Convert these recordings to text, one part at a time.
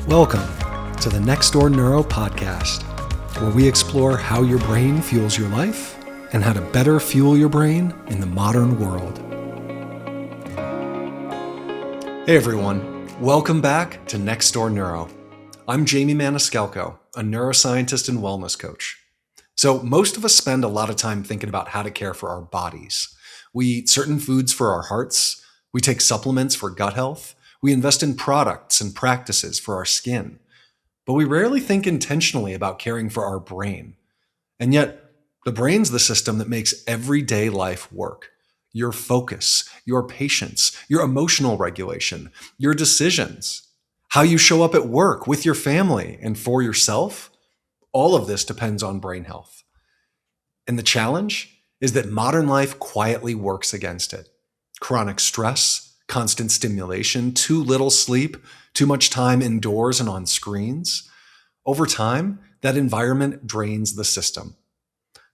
Welcome to the Next Door Neuro podcast, where we explore how your brain fuels your life and how to better fuel your brain in the modern world. Hey everyone, welcome back to Next Door Neuro. I'm Jamie Maniscalco, a neuroscientist and wellness coach. So most of us spend a lot of time thinking about how to care for our bodies. We eat certain foods for our hearts, we take supplements for gut health, we invest in products and practices for our skin, but we rarely think intentionally about caring for our brain. And yet, the brain's the system that makes everyday life work. Your focus, your patience, your emotional regulation, your decisions, how you show up at work with your family and for yourself, all of this depends on brain health. And the challenge is that modern life quietly works against it. Chronic stress, constant stimulation, too little sleep, too much time indoors and on screens. Over time, that environment drains the system.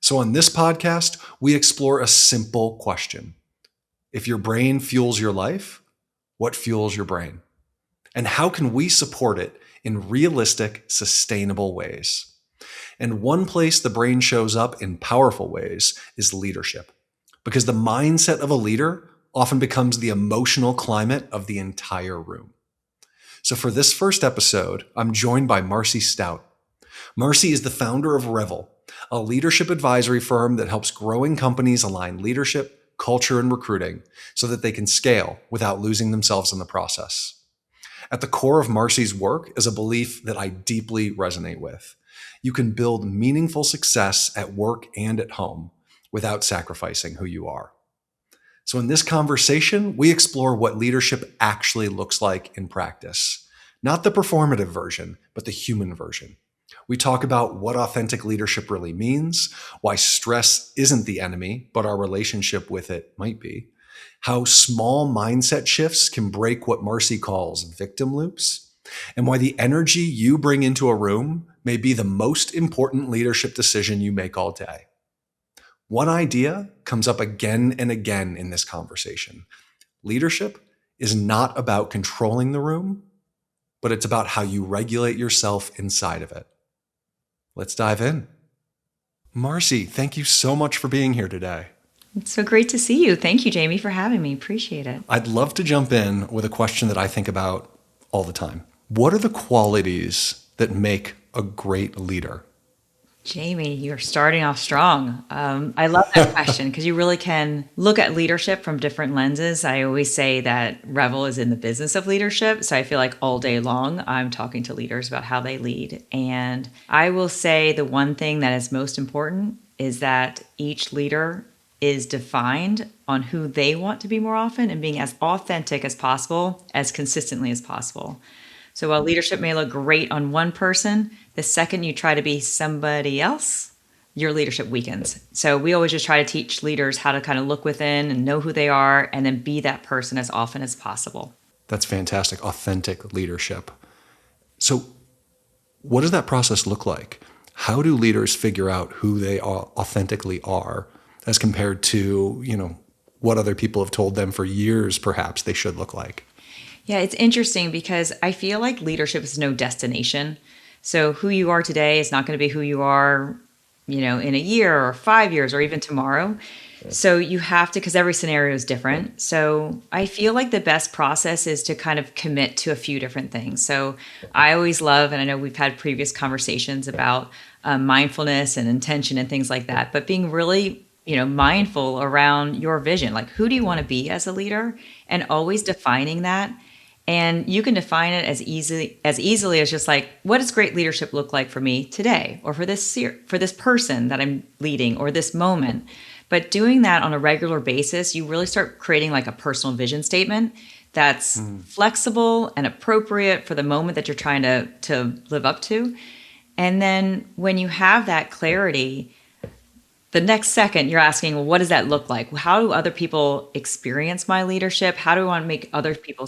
So on this podcast, we explore a simple question. If your brain fuels your life, what fuels your brain? And how can we support it in realistic, sustainable ways? And one place the brain shows up in powerful ways is leadership, because the mindset of a leader often becomes the emotional climate of the entire room. So for this first episode, I'm joined by Marcy Stoudt. Marcy is the founder of REVEL, a leadership advisory firm that helps growing companies align leadership, culture, and recruiting so that they can scale without losing themselves in the process. At the core of Marcy's work is a belief that I deeply resonate with. You can build meaningful success at work and at home without sacrificing who you are. So in this conversation, we explore what leadership actually looks like in practice. Not the performative version, but the human version. We talk about what authentic leadership really means, why stress isn't the enemy, but our relationship with it might be, how small mindset shifts can break what Marcy calls victim loops, and why the energy you bring into a room may be the most important leadership decision you make all day. One idea comes up again and again in this conversation. Leadership is not about controlling the room, but it's about how you regulate yourself inside of it. Let's dive in. Marcy, thank you so much for being here today. It's so great to see you. Thank you, Jamie, for having me. Appreciate it. I'd love to jump in with a question that I think about all the time. What are the qualities that make a great leader? Jamie, you're starting off strong. I love that question because you really can look at leadership from different lenses. I always say that REVEL is in the business of leadership. So I feel like all day long, I'm talking to leaders about how they lead. And I will say the one thing that is most important is that each leader is defined on who they want to be more often and being as authentic as possible, as consistently as possible. So while leadership may look great on one person, the second you try to be somebody else, your leadership weakens. So we always just try to teach leaders how to kind of look within and know who they are and then be that person as often as possible. That's fantastic. Authentic leadership. So what does that process look like? How do leaders figure out who they authentically are as compared to, what other people have told them for years perhaps they should look like? Yeah, it's interesting because I feel like leadership is no destination. So who you are today is not going to be who you are, in a year or 5 years or even tomorrow. So you have to, because every scenario is different. So I feel like the best process is to kind of commit to a few different things. So I always love, and I know we've had previous conversations about mindfulness and intention and things like that, but being really mindful around your vision. Like, who do you want to be as a leader? And always defining that. And you can define it as easily as just like, what does great leadership look like for me today, or for this person that I'm leading, or this moment? But doing that on a regular basis, you really start creating like a personal vision statement that's flexible and appropriate for the moment that you're trying to live up to. And then when you have that clarity, the next second you're asking, well, what does that look like? How do other people experience my leadership? How do I want to make other people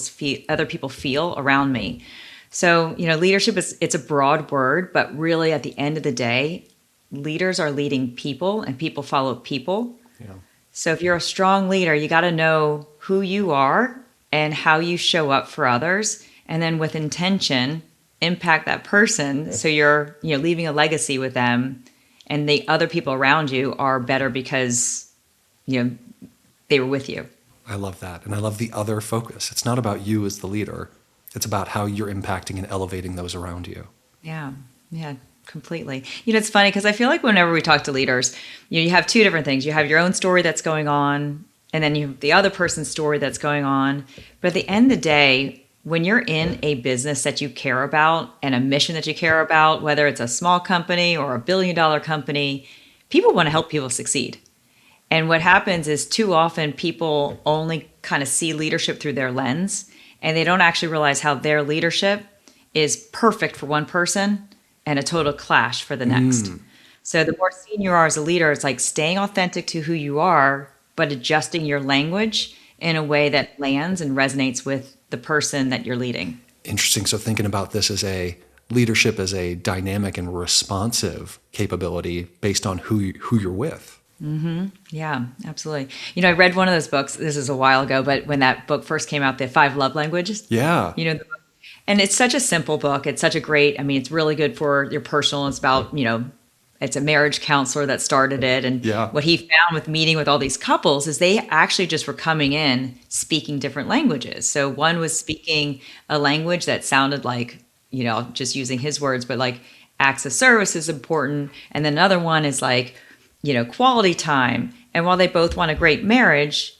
feel around me? So, leadership it's a broad word, but really at the end of the day, leaders are leading people and people follow people. Yeah. So if you're a strong leader, you got to know who you are and how you show up for others. And then with intention, impact that person. So you're, leaving a legacy with them, and the other people around you are better because, they were with you. I love that. And I love the other focus. It's not about you as the leader. It's about how you're impacting and elevating those around you. Yeah. Yeah, completely. It's funny because I feel like whenever we talk to leaders, you have two different things. You have your own story that's going on, and then you have the other person's story that's going on. But at the end of the day, when you're in a business that you care about and a mission that you care about, whether it's a small company or a billion-dollar company, people want to help people succeed. And what happens is too often people only kind of see leadership through their lens, and they don't actually realize how their leadership is perfect for one person and a total clash for the next. So the more senior you are as a leader, it's like staying authentic to who you are, but adjusting your language in a way that lands and resonates with the person that you're leading. Interesting. So thinking about this as a leadership as a dynamic and responsive capability based on who you're with. Yeah, absolutely. I read one of those books. This is a while ago, but when that book first came out, the 5 Love Languages. Yeah. The book. And it's such a simple book. It's such a great, it's really good for your personal. It's about, it's a marriage counselor that started it. And what he found with meeting with all these couples is they actually just were coming in speaking different languages. So one was speaking a language that sounded like, just using his words, but like acts of service is important. And then another one is like, quality time. And while they both want a great marriage,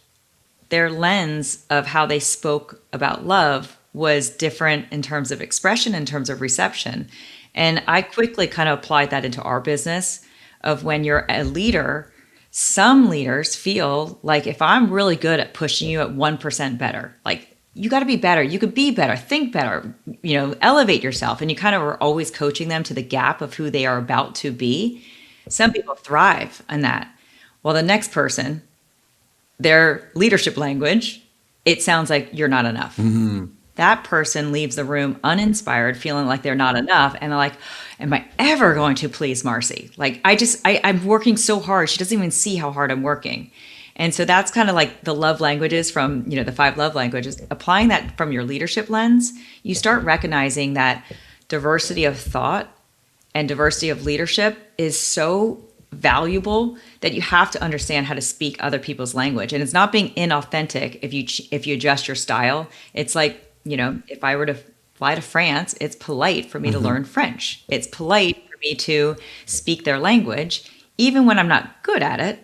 their lens of how they spoke about love was different in terms of expression, in terms of reception. And I quickly kind of applied that into our business of when you're a leader, some leaders feel like if I'm really good at pushing you at 1% better, like you got to be better, you could be better, think better, elevate yourself. And you kind of are always coaching them to the gap of who they are about to be. Some people thrive on that. While the next person, their leadership language, it sounds like you're not enough. That person leaves the room uninspired, feeling like they're not enough. And they're like, am I ever going to please Marcy? Like, I'm working so hard. She doesn't even see how hard I'm working. And so that's kind of like the love languages from, the 5 Love Languages. Applying that from your leadership lens, you start recognizing that diversity of thought and diversity of leadership is so valuable that you have to understand how to speak other people's language. And it's not being inauthentic if you adjust your style. It's like, if I were to fly to France, it's polite for me to learn French. It's polite for me to speak their language. Even when I'm not good at it,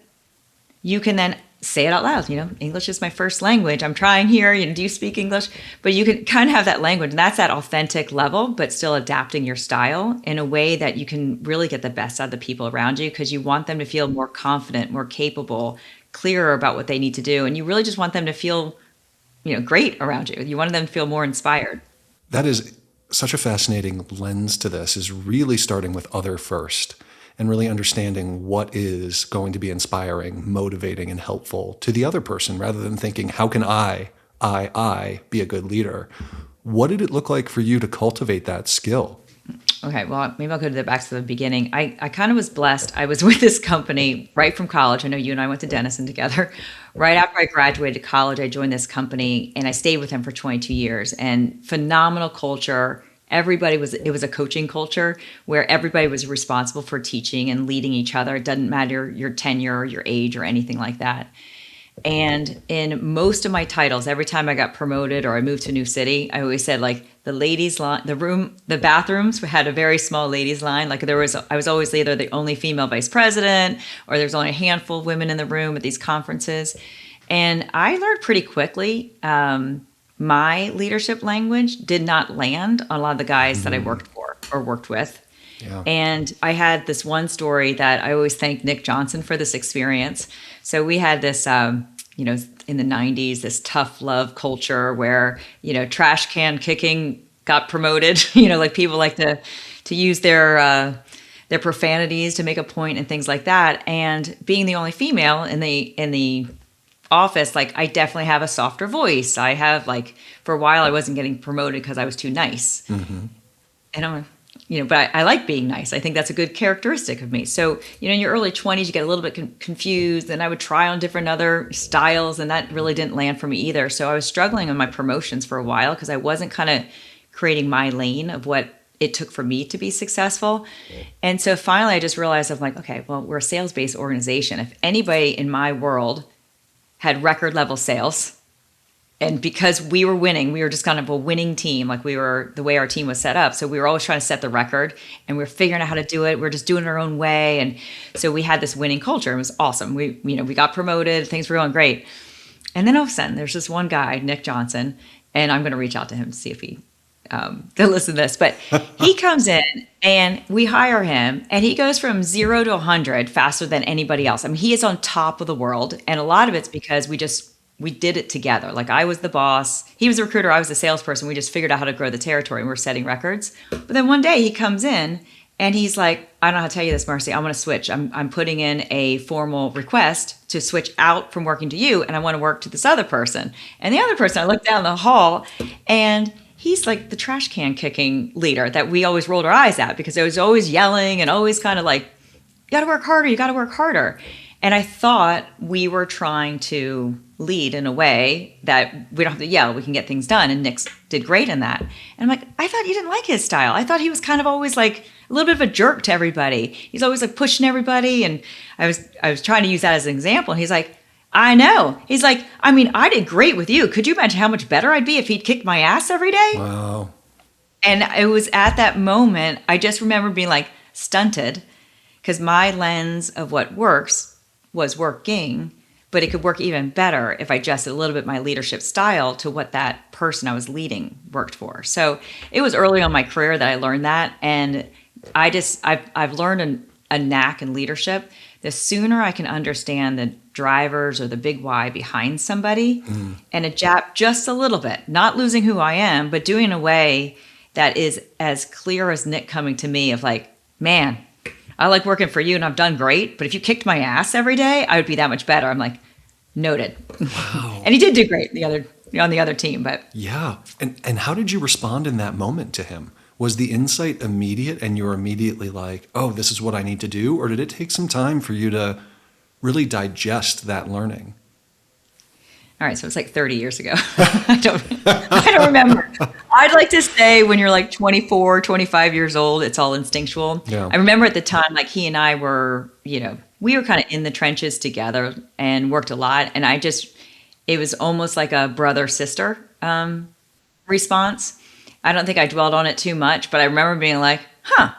you can then say it out loud. English is my first language. I'm trying here. Do you speak English? But you can kind of have that language. And that's that authentic level, but still adapting your style in a way that you can really get the best out of the people around you, because you want them to feel more confident, more capable, clearer about what they need to do. And you really just want them to feel, great around you. You want them to feel more inspired. That is such a fascinating lens to this, is really starting with other first and really understanding what is going to be inspiring, motivating, and helpful to the other person, rather than thinking, how can I be a good leader? What did it look like for you to cultivate that skill? Okay, well, maybe I'll go back to the beginning. I kind of was blessed. I was with this company right from college. I know you and I went to Denison together. Right after I graduated college, I joined this company, and I stayed with them for 22 years. And phenomenal culture. It was a coaching culture where everybody was responsible for teaching and leading each other. It doesn't matter your tenure or your age or anything like that. And in most of my titles, every time I got promoted or I moved to a new city, I always said like the ladies line, the bathrooms had a very small ladies line. Like I was always either the only female vice president, or there's only a handful of women in the room at these conferences. And I learned pretty quickly, my leadership language did not land on a lot of the guys that I worked for or worked with. Yeah. And I had this one story that I always thank Nick Johnson for this experience. So we had this, in the 90s, this tough love culture where, trash can kicking got promoted, like people like to use their profanities to make a point and things like that. And being the only female in the office, like I definitely have a softer voice. I have for a while I wasn't getting promoted because I was too nice. And I'm but I like being nice. I think that's a good characteristic of me. So, in your early 20s, you get a little bit confused, and I would try on different other styles, and that really didn't land for me either. So I was struggling on my promotions for a while because I wasn't kind of creating my lane of what it took for me to be successful. And so finally I just realized I'm like, okay, well, we're a sales-based organization. If anybody in my world had record level sales, and because we were winning, we were just kind of a winning team. Like we were the way our team was set up. So we were always trying to set the record and we were figuring out how to do it. We are just doing it our own way. And so we had this winning culture. It was awesome. We got promoted, things were going great. And then all of a sudden there's this one guy, Nick Johnson, and I'm going to reach out to him to see if he to listen to this, but he comes in and we hire him and he goes from 0 to 100 faster than anybody else. I mean, he is on top of the world. And a lot of it's because we did it together. Like I was the boss, he was the recruiter, I was the salesperson. We just figured out how to grow the territory and we're setting records. But then one day he comes in and he's like, I don't know how to tell you this, Marcy, I want to switch. I'm putting in a formal request to switch out from working to you and I want to work to this other person. And the other person, I look down the hall and he's like the trash can kicking leader that we always rolled our eyes at because it was always yelling and always kind of like, you got to work harder, you got to work harder. And I thought we were trying to lead in a way that we don't have to yell, we can get things done. And Nick did great in that. And I'm like, I thought you didn't like his style. I thought he was kind of always like a little bit of a jerk to everybody. He's always like pushing everybody. And I was trying to use that as an example. And he's like, I know. He's like, I mean, I did great with you. Could you imagine how much better I'd be if he'd kicked my ass every day? Wow. And it was at that moment, I just remember being like stunted because my lens of what works was working, but it could work even better if I adjusted a little bit my leadership style to what that person I was leading worked for. So it was early on in my career that I learned that. And I've learned a knack in leadership. The sooner I can understand the drivers or the big why behind somebody and adapt just a little bit, not losing who I am, but doing it in a way that is as clear as Nick coming to me of like, man, I like working for you and I've done great, but if you kicked my ass every day, I would be that much better. I'm like, noted. Wow. And he did do great on the other team, but Yeah. And how did you respond in that moment to him? Was the insight immediate and you were immediately like, oh, this is what I need to do? Or did it take some time for you to really digest that learning? all right, so it's like 30 years ago. I don't remember. I'd like to say when you're like 24, 25 years old, it's all instinctual. Yeah. I remember at the time, like he and I were, we were kind of in the trenches together and worked a lot. And it was almost like a brother-sister response. I don't think I dwelled on it too much, but I remember being like, huh.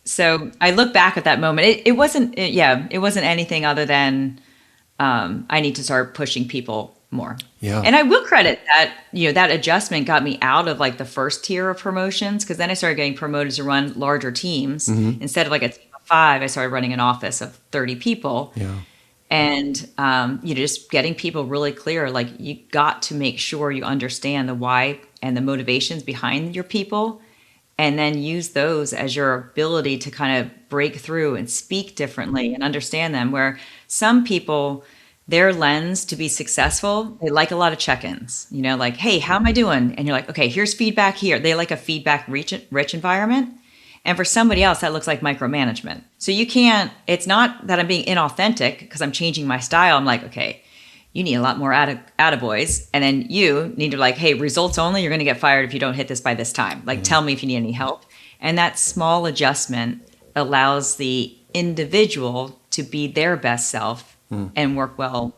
So I look back at that moment. It wasn't anything other than I need to start pushing people more. Yeah. And I will credit that, that adjustment got me out of like the first tier of promotions because then I started getting promoted to run larger teams. Mm-hmm. Instead of like a team of 5, I started running an office of 30 people. Yeah. And, just getting people really clear, like you got to make sure you understand the why and the motivations behind your people, and then use those as your ability to kind of break through and speak differently and understand them. Where some people, their lens to be successful, they like a lot of check-ins, like, hey, how am I doing? And you're like, okay, here's feedback here. They like a feedback-rich environment. And for somebody else, that looks like micromanagement. So it's not that I'm being inauthentic because I'm changing my style. I'm like, okay, you need a lot more attaboys. And then you need to like, hey, results only, you're going to get fired if you don't hit this by this time. Like, tell me if you need any help. And that small adjustment allows the individual to be their best self and work well,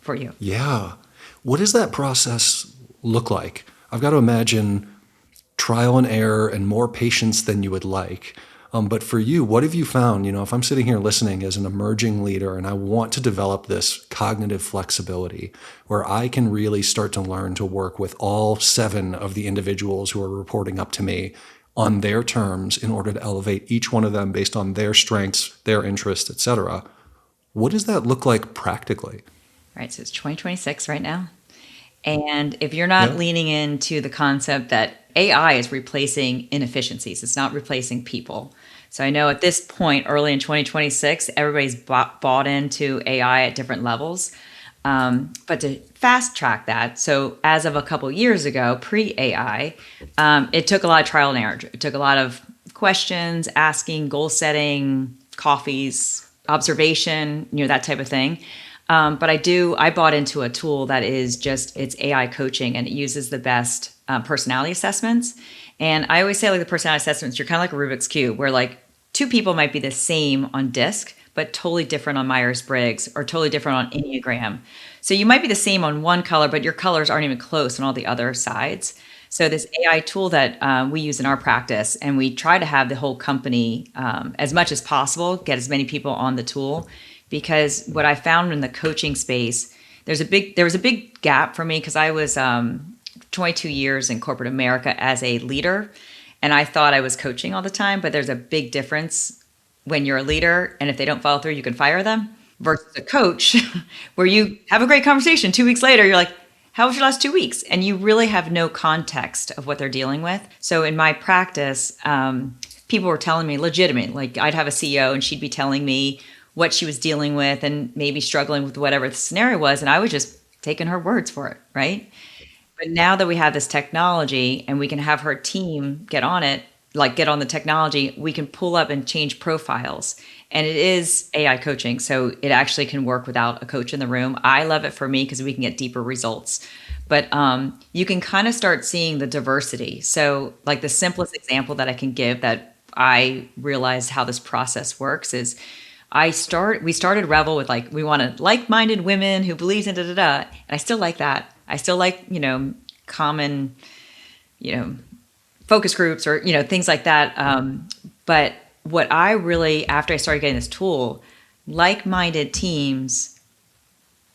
for you. Yeah. What does that process look like? I've got to imagine trial and error and more patience than you would like. But for you, what have you found? If I'm sitting here listening as an emerging leader and I want to develop this cognitive flexibility where I can really start to learn to work with all 7 of the individuals who are reporting up to me on their terms in order to elevate each one of them based on their strengths, their interests, etc. What does that look like practically? Right. So it's 2026 right now. And if you're not leaning into the concept that AI is replacing inefficiencies, it's not replacing people. So I know at this point, early in 2026, everybody's bought into AI at different levels. But to fast track that, so as of a couple years ago, pre-AI, it took a lot of trial and error. It took a lot of questions, asking, goal setting, coffees, observation, that type of thing. But I bought into a tool that is it's AI coaching, and it uses the best personality assessments. And I always say, like, the personality assessments, you're kind of like a Rubik's Cube, where like two people might be the same on DISC, but totally different on Myers-Briggs or totally different on Enneagram. So you might be the same on one color, but your colors aren't even close on all the other sides. So this AI tool that we use in our practice, and we try to have the whole company, as much as possible, get as many people on the tool, because what I found in the coaching space, there was a big gap for me, because I was 22 years in corporate America as a leader, and I thought I was coaching all the time, but there's a big difference when you're a leader, and if they don't follow through, you can fire them, versus a coach where you have a great conversation. 2 weeks later, you're like, how was your last 2 weeks? And you really have no context of what they're dealing with. So in my practice, people were telling me legitimate, like I'd have a CEO and she'd be telling me what she was dealing with and maybe struggling with whatever the scenario was. And I was just taking her words for it, right? But now that we have this technology and we can have her team get on it, like get on the technology, we can pull up and change profiles. And it is AI coaching, so it actually can work without a coach in the room. I love it for me because we can get deeper results. But you can kind of start seeing the diversity. So like the simplest example that I can give that I realized how this process works is we started REVEL with like, we wanted like-minded women who believes in da-da-da. And I still like that. I still like, common, focus groups or, things like that. But what I really, after I started getting this tool, like-minded teams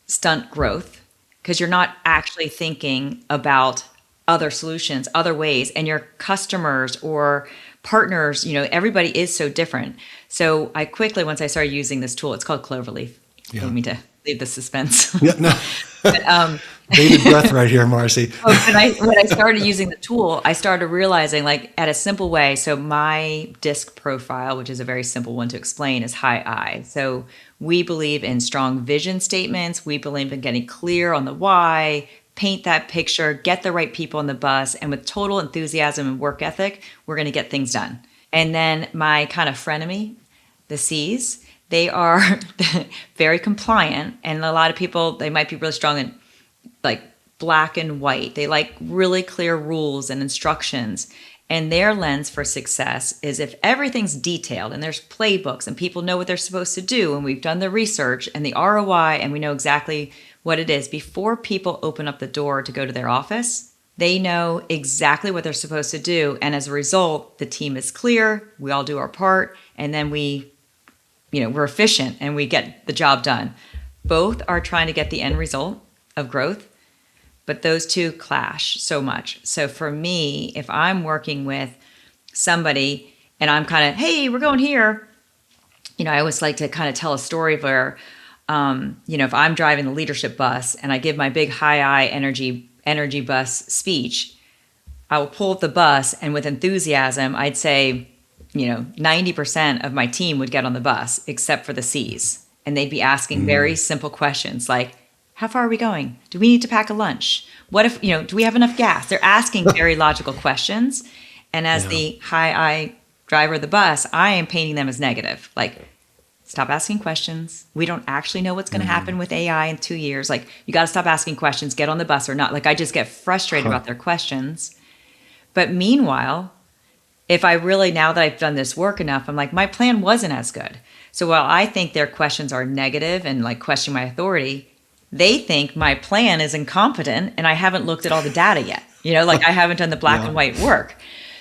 stunt growth because you're not actually thinking about other solutions, other ways, and your customers or partners, everybody is so different. So I quickly, once I started using this tool, it's called Cloverleaf. I didn't mean to leave the suspense. Yeah, no. But, bated breath right here, Marcy. when I started using the tool, I started realizing, like, at a simple way. So my DISC profile, which is a very simple one to explain, is high I. So we believe in strong vision statements. We believe in getting clear on the why, paint that picture, get the right people on the bus, and with total enthusiasm and work ethic, we're going to get things done. And then my kind of frenemy, the C's, they are very compliant. And a lot of people, they might be really strong in like black and white. They like really clear rules and instructions. And their lens for success is if everything's detailed and there's playbooks and people know what they're supposed to do, and we've done the research and the ROI and we know exactly what it is, before people open up the door to go to their office, they know exactly what they're supposed to do. And as a result, the team is clear, we all do our part, and then we're efficient and we get the job done. Both are trying to get the end result of growth, but those two clash so much. So for me, if I'm working with somebody and I'm kind of, hey, we're going here, I always like to kind of tell a story where, if I'm driving the leadership bus and I give my big high I energy bus speech, I will pull up the bus and with enthusiasm, I'd say, 90% of my team would get on the bus except for the C's. And they'd be asking very simple questions like, how far are we going? Do we need to pack a lunch? What if, do we have enough gas? They're asking very logical questions. And as the high I driver of the bus, I am painting them as negative. Like, stop asking questions. We don't actually know what's going to happen with AI in 2 years. Like, you got to stop asking questions, get on the bus or not. Like, I just get frustrated about their questions. But meanwhile, if I really, now that I've done this work enough, I'm like, my plan wasn't as good. So while I think their questions are negative and like question my authority, they think my plan is incompetent and I haven't looked at all the data yet. I haven't done the black and white work.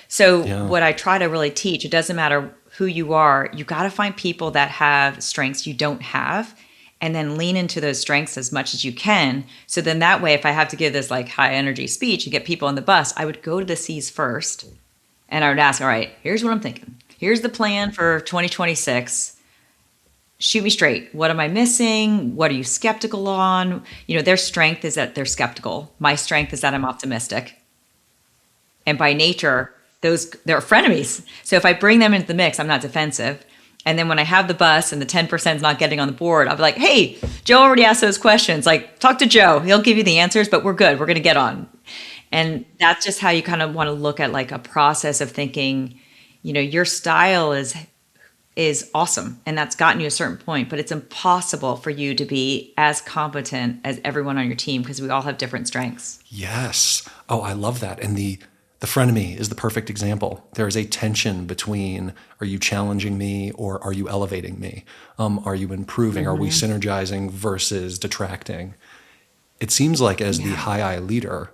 So what I try to really teach, it doesn't matter who you are, you got to find people that have strengths you don't have and then lean into those strengths as much as you can. So then that way, if I have to give this like high energy speech and get people on the bus, I would go to the C's first and I would ask, all right, here's what I'm thinking. Here's the plan for 2026. Shoot me straight. What am I missing? What are you skeptical on? Their strength is that they're skeptical. My strength is that I'm optimistic. And by nature, they're frenemies. So if I bring them into the mix, I'm not defensive. And then when I have the bus and the 10% is not getting on the board, I'll be like, hey, Joe already asked those questions. Like, talk to Joe. He'll give you the answers, but we're good. We're going to get on. And that's just how you kind of want to look at like a process of thinking, your style is is awesome and that's gotten you a certain point, but it's impossible for you to be as competent as everyone on your team because we all have different strengths. Yes. Oh, I love that. And the frenemy is the perfect example. There is a tension between, are you challenging me or are you elevating me? Are you improving? Are we synergizing versus detracting? It seems like as the high I leader,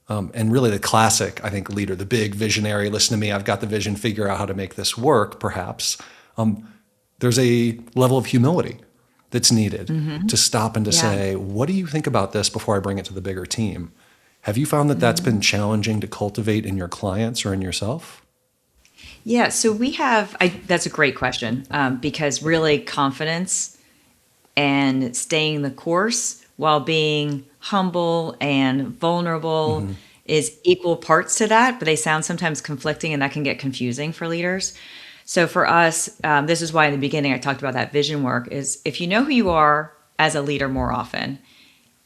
and really the classic, I think, leader, the big visionary, listen to me, I've got the vision, figure out how to make this work, perhaps. There's a level of humility that's needed to stop and to Yeah. say, what do you think about this before I bring it to the bigger team? Have you found that that's been Mhm. challenging to cultivate in your clients or in yourself? Yeah, so that's a great question because really confidence and staying the course while being humble and vulnerable Hmm. is equal parts to that, but they sound sometimes conflicting and that can get confusing for leaders. So for us, this is why in the beginning I talked about that vision work is if you know who you are as a leader more often,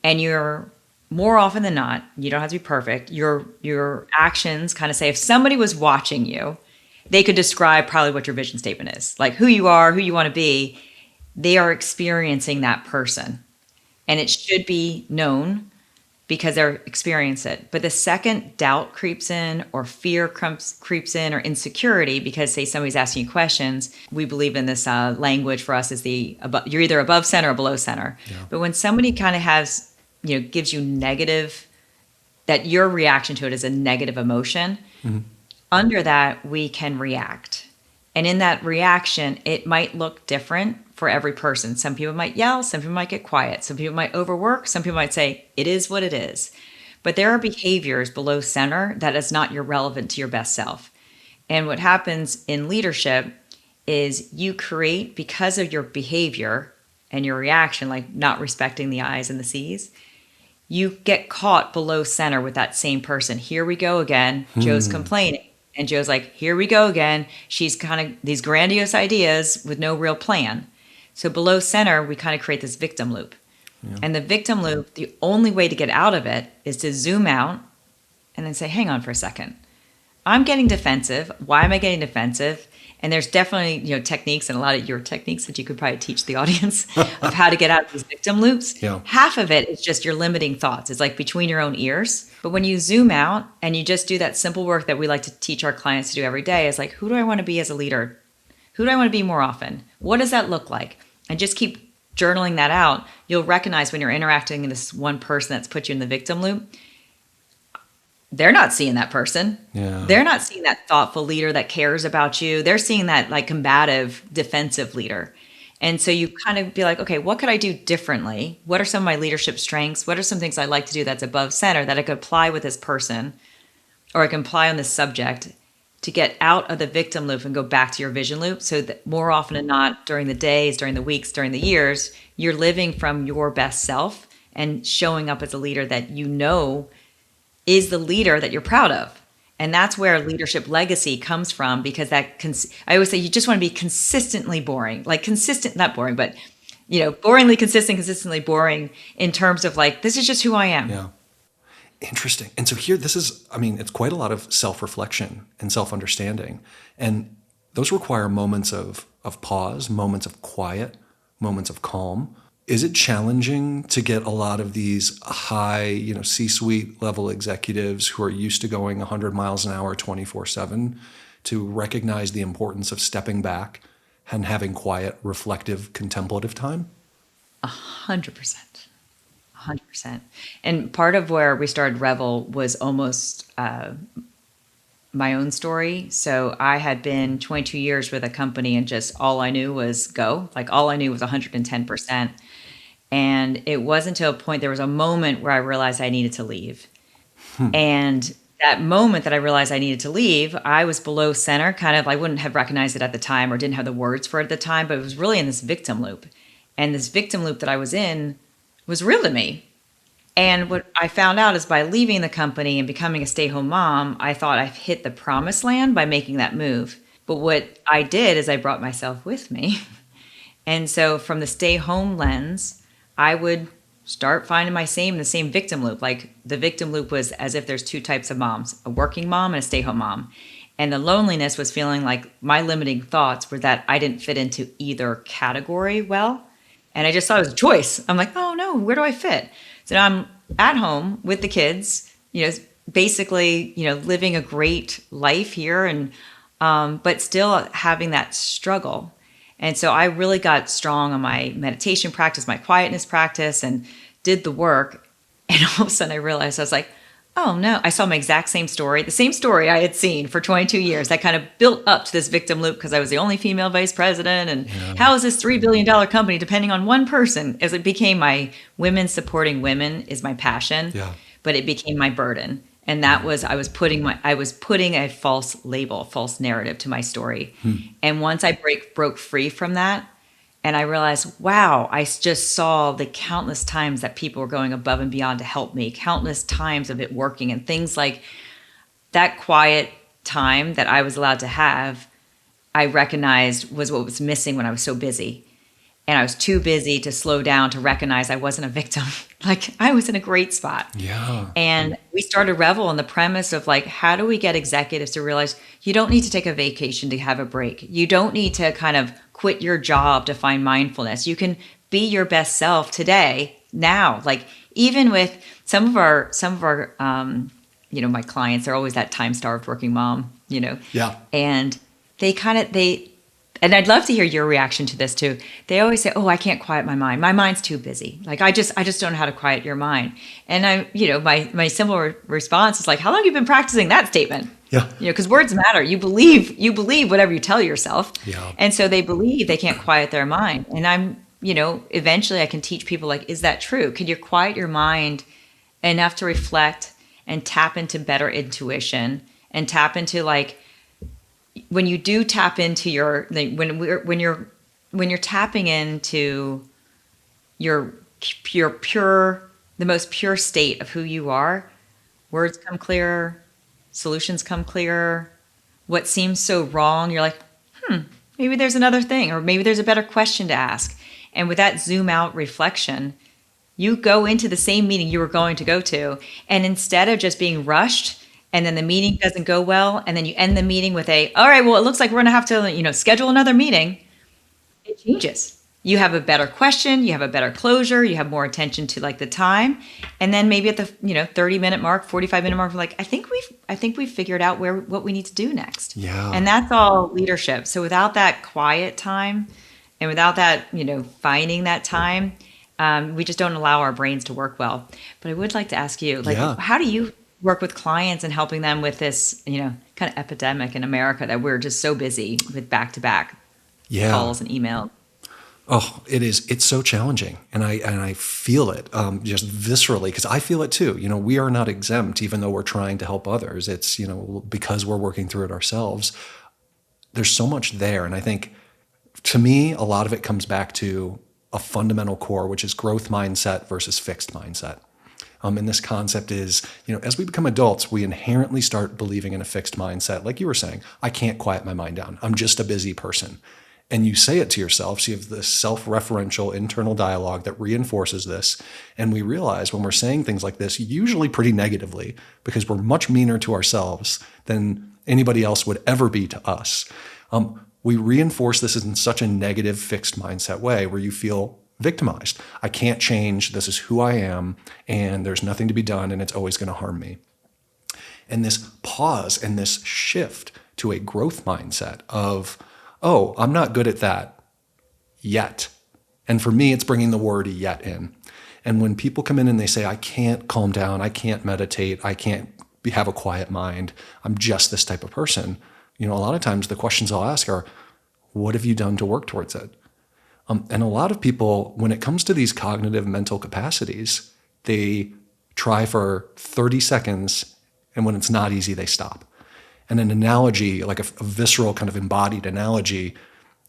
and you're more often than not, you don't have to be perfect. Your actions kind of say if somebody was watching you, they could describe probably what your vision statement is, like who you are, who you want to be. They are experiencing that person, and it should be known because they're experiencing it. But the second doubt creeps in, or fear creeps in, or insecurity, because say somebody's asking you questions, we believe in this language for us is you're either above center or below center. Yeah. But when somebody kind of has, gives you negative, that your reaction to it is a negative emotion, Hmm. under that we can react. And in that reaction, it might look different for every person. Some people might yell, some people might get quiet, some people might overwork, some people might say, it is what it is. But there are behaviors below center that is not relevant to your best self. And what happens in leadership is you create, because of your behavior and your reaction, like not respecting the I's and the C's, you get caught below center with that same person. Here we go again. Joe's Hmm. complaining. And Joe's like, here we go again. She's kind of these grandiose ideas with no real plan. So below center, we kind of create this victim loop. Yeah. And the victim loop, the only way to get out of it is to zoom out and then say, hang on for a second. I'm getting defensive. Why am I getting defensive? And there's definitely, techniques and a lot of your techniques that you could probably teach the audience of how to get out of these victim loops. Yeah. Half of it is just your limiting thoughts. It's like between your own ears. But when you zoom out and you just do that simple work that we like to teach our clients to do every day, is like, who do I want to be as a leader? Who do I want to be more often? What does that look like? And just keep journaling that out. You'll recognize when you're interacting with this one person that's put you in the victim loop, they're not seeing that person. Yeah. They're not seeing that thoughtful leader that cares about you. They're seeing that like combative, defensive leader. And so you kind of be like, okay, what could I do differently? What are some of my leadership strengths? What are some things I like to do that's above center that I could apply with this person, or I can apply on this subject to get out of the victim loop and go back to your vision loop? So that more often than not, during the days, during the weeks, during the years, you're living from your best self and showing up as a leader that is the leader that you're proud of. And that's where leadership legacy comes from, because I always say you just want to be consistently boring, like consistent, not boring, but boringly consistent, consistently boring in terms of like, this is just who I am. Yeah. Interesting. And so here, it's quite a lot of self-reflection and self-understanding. And those require moments of pause, moments of quiet, moments of calm. Is it challenging to get a lot of these high, C-suite level executives who are used to going 100 miles an hour 24/7 to recognize the importance of stepping back and having quiet, reflective, contemplative time? 100%. 100%. And part of where we started Revel was almost my own story. So I had been 22 years with a company and just all I knew was go. Like all I knew was 110%. And it wasn't until a point, there was a moment where I realized I needed to leave. Hmm. And that moment that I realized I needed to leave, I was below center, kind of, I wouldn't have recognized it at the time or didn't have the words for it at the time, but it was really in this victim loop. And this victim loop that I was in was real to me. And what I found out is by leaving the company and becoming a stay-home mom, I thought I've hit the promised land by making that move. But what I did is I brought myself with me. And so from the stay-home lens, I would start finding the same victim loop. Like the victim loop was as if there's two types of moms, a working mom and a stay-home mom. And the loneliness was feeling like my limiting thoughts were that I didn't fit into either category well. And I just thought it was a choice. I'm like, oh no, where do I fit? So now I'm at home with the kids, basically, living a great life here and but still having that struggle. And so I really got strong on my meditation practice, my quietness practice, and did the work. And all of a sudden I realized I was like, oh no, I saw my exact same story, the same story I had seen for 22 years. That kind of built up to this victim loop because I was the only female vice president. And how is this $3 billion company depending on one person? As it became my women supporting women is my passion, but it became my burden. And that was, I was putting a false label, false narrative to my story. And once I broke free from that, and I realized, wow, I just saw the countless times that people were going above and beyond to help me, countless times of it working, and things like that quiet time that I was allowed to have, I recognized was what was missing when I was so busy. And I was too busy to slow down to recognize I wasn't a victim. Like I was in a great spot. Yeah. And we started REVEL on the premise of like, how do we get executives to realize you don't need to take a vacation to have a break. You don't need to kind of quit your job to find mindfulness. You can be your best self today, now. Like even with some of our my clients, they're always that time-starved working mom, Yeah. And and I'd love to hear your reaction to this too. They always say, "Oh, I can't quiet my mind. My mind's too busy. Like I just don't know how to quiet your mind." And my similar response is like, "How long have you been practicing that statement?" Yeah. Because words matter. You believe whatever you tell yourself. Yeah. And so they believe they can't quiet their mind. And I'm, eventually I can teach people like, is that true? Can you quiet your mind enough to reflect and tap into better intuition and tap into like, when you do tap into when you're tapping into your the most pure state of who you are, words come clearer, solutions come clearer. What seems so wrong, you're like, maybe there's another thing, or maybe there's a better question to ask. And with that zoom out reflection, you go into the same meeting you were going to go to, and instead of just being rushed, and then the meeting doesn't go well, and then you end the meeting with all right, well, it looks like we're gonna have to, schedule another meeting. It changes. You have a better question, you have a better closure, you have more attention to like the time. And then maybe at the 30-minute mark, 45-minute mark, we're like, I think we've figured out what we need to do next. Yeah. And that's all leadership. So without that quiet time and without that, finding that time, we just don't allow our brains to work well. But I would like to ask you, how do you work with clients and helping them with this, kind of epidemic in America that we're just so busy with back-to-back calls and emails? Oh, it is. It's so challenging. And I feel it just viscerally because I feel it too. We are not exempt, even though we're trying to help others. It's, because we're working through it ourselves. There's so much there. And I think to me, a lot of it comes back to a fundamental core, which is growth mindset versus fixed mindset. And this concept is, as we become adults, we inherently start believing in a fixed mindset. Like you were saying, I can't quiet my mind down. I'm just a busy person. And you say it to yourself. So you have this self-referential internal dialogue that reinforces this. And we realize when we're saying things like this, usually pretty negatively, because we're much meaner to ourselves than anybody else would ever be to us. We reinforce this in such a negative fixed mindset way where you feel victimized. I can't change. This is who I am, and there's nothing to be done, and it's always going to harm me. And this pause and this shift to a growth mindset of, oh, I'm not good at that yet. And for me, it's bringing the word yet in. And when people come in and they say, I can't calm down, I can't meditate, I can't have a quiet mind, I'm just this type of person. A lot of times the questions I'll ask are, what have you done to work towards it? And a lot of people, when it comes to these cognitive mental capacities, they try for 30 seconds, and when it's not easy, they stop. And an analogy, like a visceral kind of embodied analogy,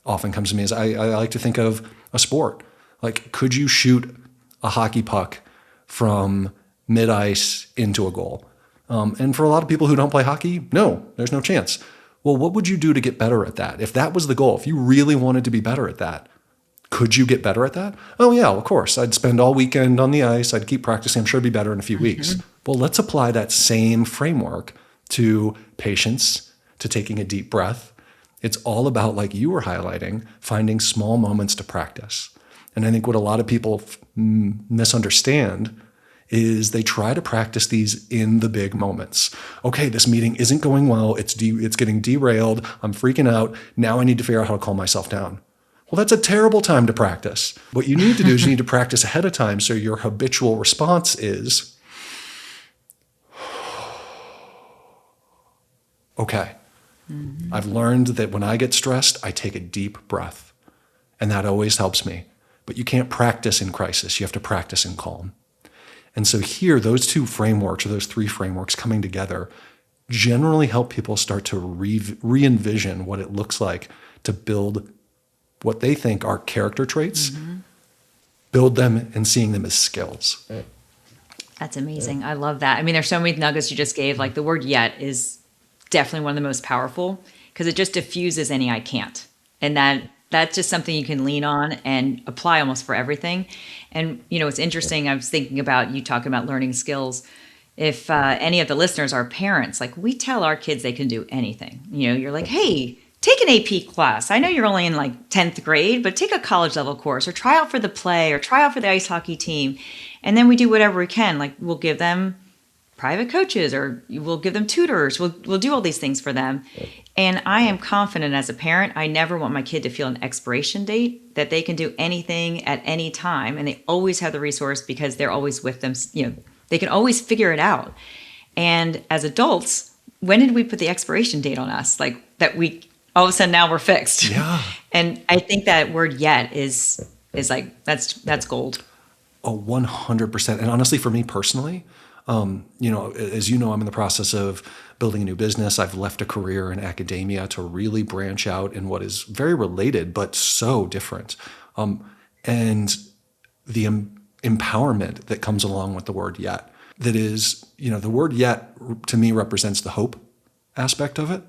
often comes to me as I like to think of a sport. Like, could you shoot a hockey puck from mid-ice into a goal? And for a lot of people who don't play hockey, no, there's no chance. Well, what would you do to get better at that? If that was the goal, if you really wanted to be better at that, could you get better at that? Oh yeah, of course. I'd spend all weekend on the ice. I'd keep practicing. I'm sure it'd be better in a few weeks. Well, let's apply that same framework to patience, to taking a deep breath. It's all about, like you were highlighting, finding small moments to practice. And I think what a lot of people misunderstand is they try to practice these in the big moments. Okay, this meeting isn't going well. It's getting derailed. I'm freaking out. Now I need to figure out how to calm myself down. Well, that's a terrible time to practice. What you need to do is you need to practice ahead of time so your habitual response is, okay, I've learned that when I get stressed, I take a deep breath, and that always helps me. But you can't practice in crisis. You have to practice in calm. And so here, those two frameworks, or those three frameworks coming together, generally help people start to re-envision what it looks like to build what they think are character traits, build them and seeing them as skills. That's amazing. I love that. I mean, there's so many nuggets you just gave. Like the word yet is definitely one of the most powerful because it just diffuses any I can't. And that's just something you can lean on and apply almost for everything. And, it's interesting. I was thinking about you talking about learning skills. If any of the listeners are parents, like we tell our kids they can do anything. You're like, hey, take an AP class. I know you're only in like 10th grade, but take a college level course or try out for the play or try out for the ice hockey team. And then we do whatever we can. Like we'll give them private coaches or we'll give them tutors. We'll do all these things for them. And I am confident as a parent, I never want my kid to feel an expiration date, that they can do anything at any time. And they always have the resource because they're always with them. They can always figure it out. And as adults, when did we put the expiration date on us? Like that we all of a sudden now we're fixed. Yeah. And I think that word yet is like, that's gold. Oh, 100%. And honestly, for me personally, as you know, I'm in the process of building a new business. I've left a career in academia to really branch out in what is very related, but so different. And the empowerment that comes along with the word yet, that is, the word yet to me represents the hope aspect of it.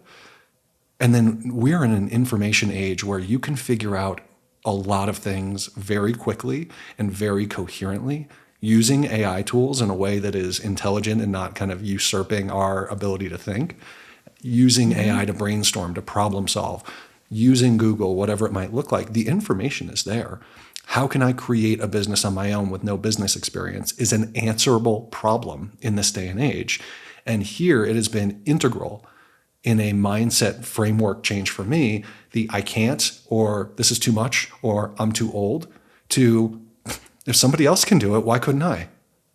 And then we're in an information age where you can figure out a lot of things very quickly and very coherently using AI tools in a way that is intelligent and not kind of usurping our ability to think, using AI to brainstorm, to problem solve, using Google, whatever it might look like. The information is there. How can I create a business on my own with no business experience is an answerable problem in this day and age. And here it has been integral in a mindset framework change for me, the I can't, or this is too much, or I'm too old, to if somebody else can do it, why couldn't I?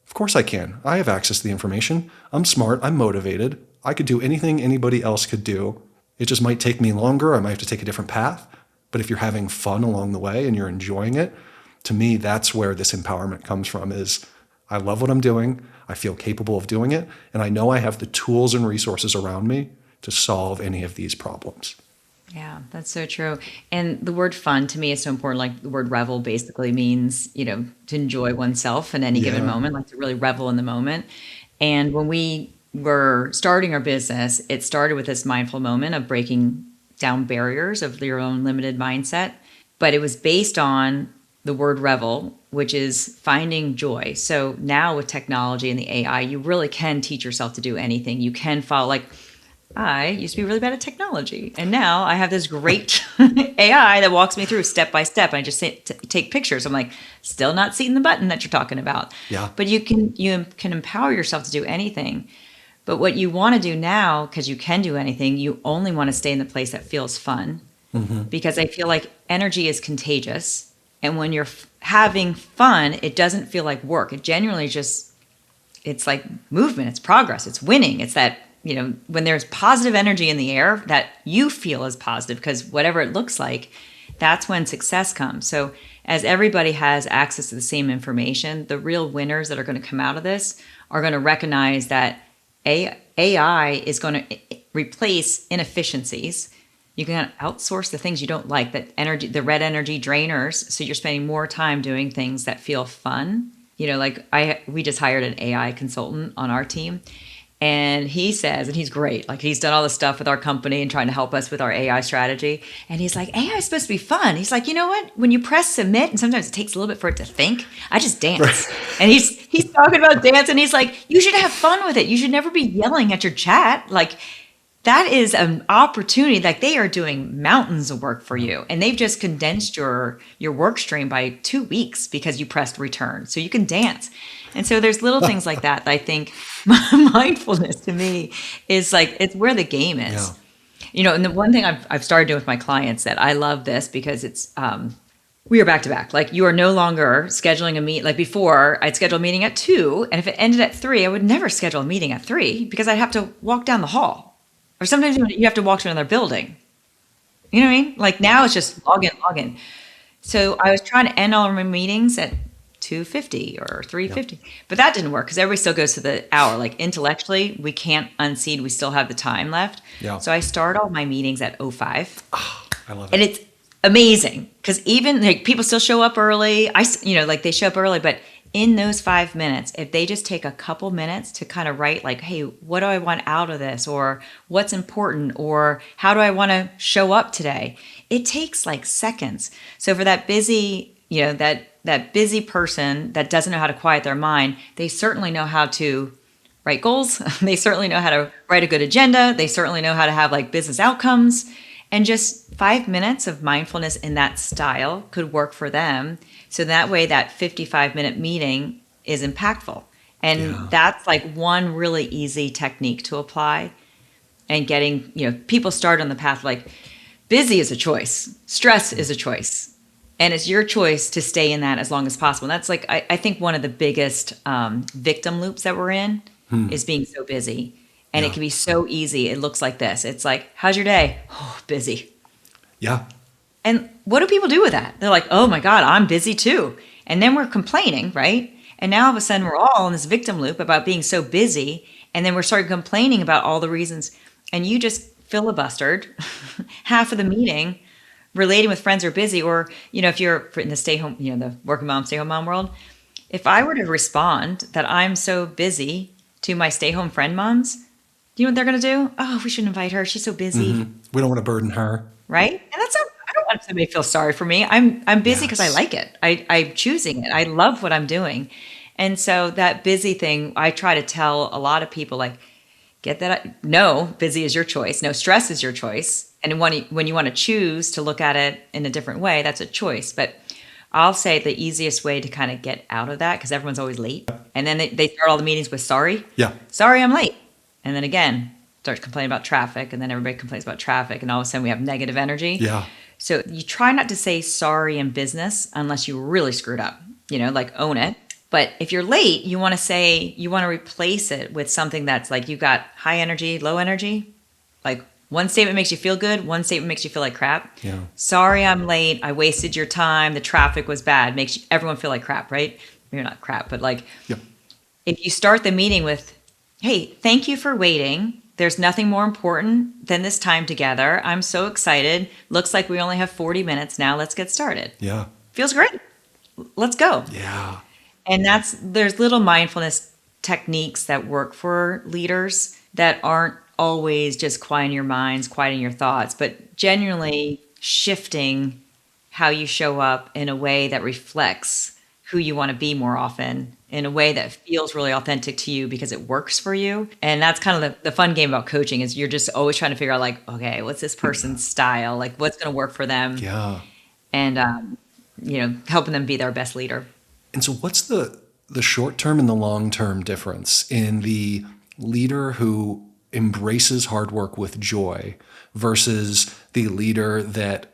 Of course I can. I have access to the information. I'm smart. I'm motivated. I could do anything anybody else could do. It just might take me longer. I might have to take a different path. But if you're having fun along the way and you're enjoying it, to me, that's where this empowerment comes from is I love what I'm doing. I feel capable of doing it. And I know I have the tools and resources around me to solve any of these problems. Yeah, that's so true. And the word fun to me is so important. Like the word revel basically means, to enjoy oneself in any given moment, like to really revel in the moment. And when we were starting our business, it started with this mindful moment of breaking down barriers of your own limited mindset. But it was based on the word revel, which is finding joy. So now with technology and the AI, you really can teach yourself to do anything. You can follow, like, I used to be really bad at technology, and now I have this great AI that walks me through step by step. I just take pictures. I'm like, still not seeing the button that you're talking about. Yeah. But you can empower yourself to do anything. But what you want to do now, because you can do anything, you only want to stay in the place that feels fun. Because I feel like energy is contagious, and when you're having fun, it doesn't feel like work. It genuinely it's like movement. It's progress. It's winning. It's that. When there's positive energy in the air that you feel is positive, because whatever it looks like, that's when success comes. So as everybody has access to the same information, the real winners that are going to come out of this are going to recognize that AI is going to replace inefficiencies. You can outsource the things you don't like, the red energy drainers. So you're spending more time doing things that feel fun. We just hired an AI consultant on our team. And he says, and he's great, like he's done all this stuff with our company and trying to help us with our AI strategy. And he's like, AI is supposed to be fun. He's like, you know what? When you press submit, and sometimes it takes a little bit for it to think, I just dance. Right. And he's talking about dance, and he's like, you should have fun with it. You should never be yelling at your chat. Like, that is an opportunity. Like they are doing mountains of work for you, and they've just condensed your work stream by 2 weeks because you pressed return, so you can dance. And so there's little things like that I think mindfulness to me is like it's where the game Yeah. is. And the one thing I've started doing with my clients that I love this because it's we are back to back. Like you are no longer scheduling a meet. Like before, I'd schedule a meeting at 2, and if it ended at 3, I would never schedule a meeting at 3 because I'd have to walk down the hall, or sometimes you have to walk to another building. You know what I mean? Like now it's just log in, log in. So I was trying to end all of my meetings at 2:50 or 3:50, but that didn't work because everybody still goes to the hour. Like intellectually, we can't unseat. We still have the time left. Yeah. So I start all my meetings at 05. I love And it. it's amazing because even like people still show up early. Like they show up early, but in those 5 minutes, if they just take a couple minutes to kind of write like, hey, what do I want out of this? Or what's important? Or how do I want to show up today? It takes like seconds. So for that busy, that busy person that doesn't know how to quiet their mind, they certainly know how to write goals. They certainly know how to write a good agenda. They certainly know how to have like business outcomes. And just 5 minutes of mindfulness in that style could work for them. So that way that 55-minute meeting is impactful. And that's like one really easy technique to apply. And getting, people start on the path like busy is a choice. Stress is a choice. And it's your choice to stay in that as long as possible. And that's like, I think one of the biggest victim loops that we're in is being so busy. And it can be so easy. It looks like this. It's like, how's your day? Oh, busy. Yeah. And what do people do with that? They're like, oh my God, I'm busy too. And then we're complaining, right? And now all of a sudden we're all in this victim loop about being so busy. And then we're starting complaining about all the reasons. And you just filibustered half of the meeting relating with friends who are busy. Or, if you're in the stay home, the working mom, stay home mom world, if I were to respond that I'm so busy to my stay home friend moms, you know what they're going to do? Oh, we shouldn't invite her. She's so busy. We don't want to burden her. Right? And I don't want somebody to feel sorry for me. I'm busy because I Yes. like it. I'm choosing it. I love what I'm doing. And so that busy thing, I try to tell a lot of people like, get that. No, busy is your choice. No, stress is your choice. And when you want to choose to look at it in a different way, that's a choice. But I'll say the easiest way to kind of get out of that, because everyone's always late. And then they start all the meetings with sorry. Yeah. Sorry, I'm late. And then again, start complaining about traffic. And then everybody complains about traffic. And all of a sudden we have negative energy. Yeah. So you try not to say sorry in business unless you really screwed up, like own it. But if you're late, you want to replace it with something that's like you got high energy, low energy. Like one statement makes you feel good. One statement makes you feel like crap. Yeah. Sorry, I'm late. I wasted your time. The traffic was bad. Makes everyone feel like crap, right? You're not crap, but like if you start the meeting with, hey, thank you for waiting. There's nothing more important than this time together. I'm so excited. Looks like we only have 40 minutes now. Let's get started. Yeah. Feels great. Let's go. Yeah. And there's little mindfulness techniques that work for leaders that aren't always just quieting your minds, quieting your thoughts, but genuinely shifting how you show up in a way that reflects who you want to be more often, in a way that feels really authentic to you because it works for you. And that's kind of the fun game about coaching is you're just always trying to figure out like, okay, what's this person's style? Like what's going to work for them? Yeah. And, helping them be their best leader. And so what's the short-term and the long-term difference in the leader who embraces hard work with joy versus the leader that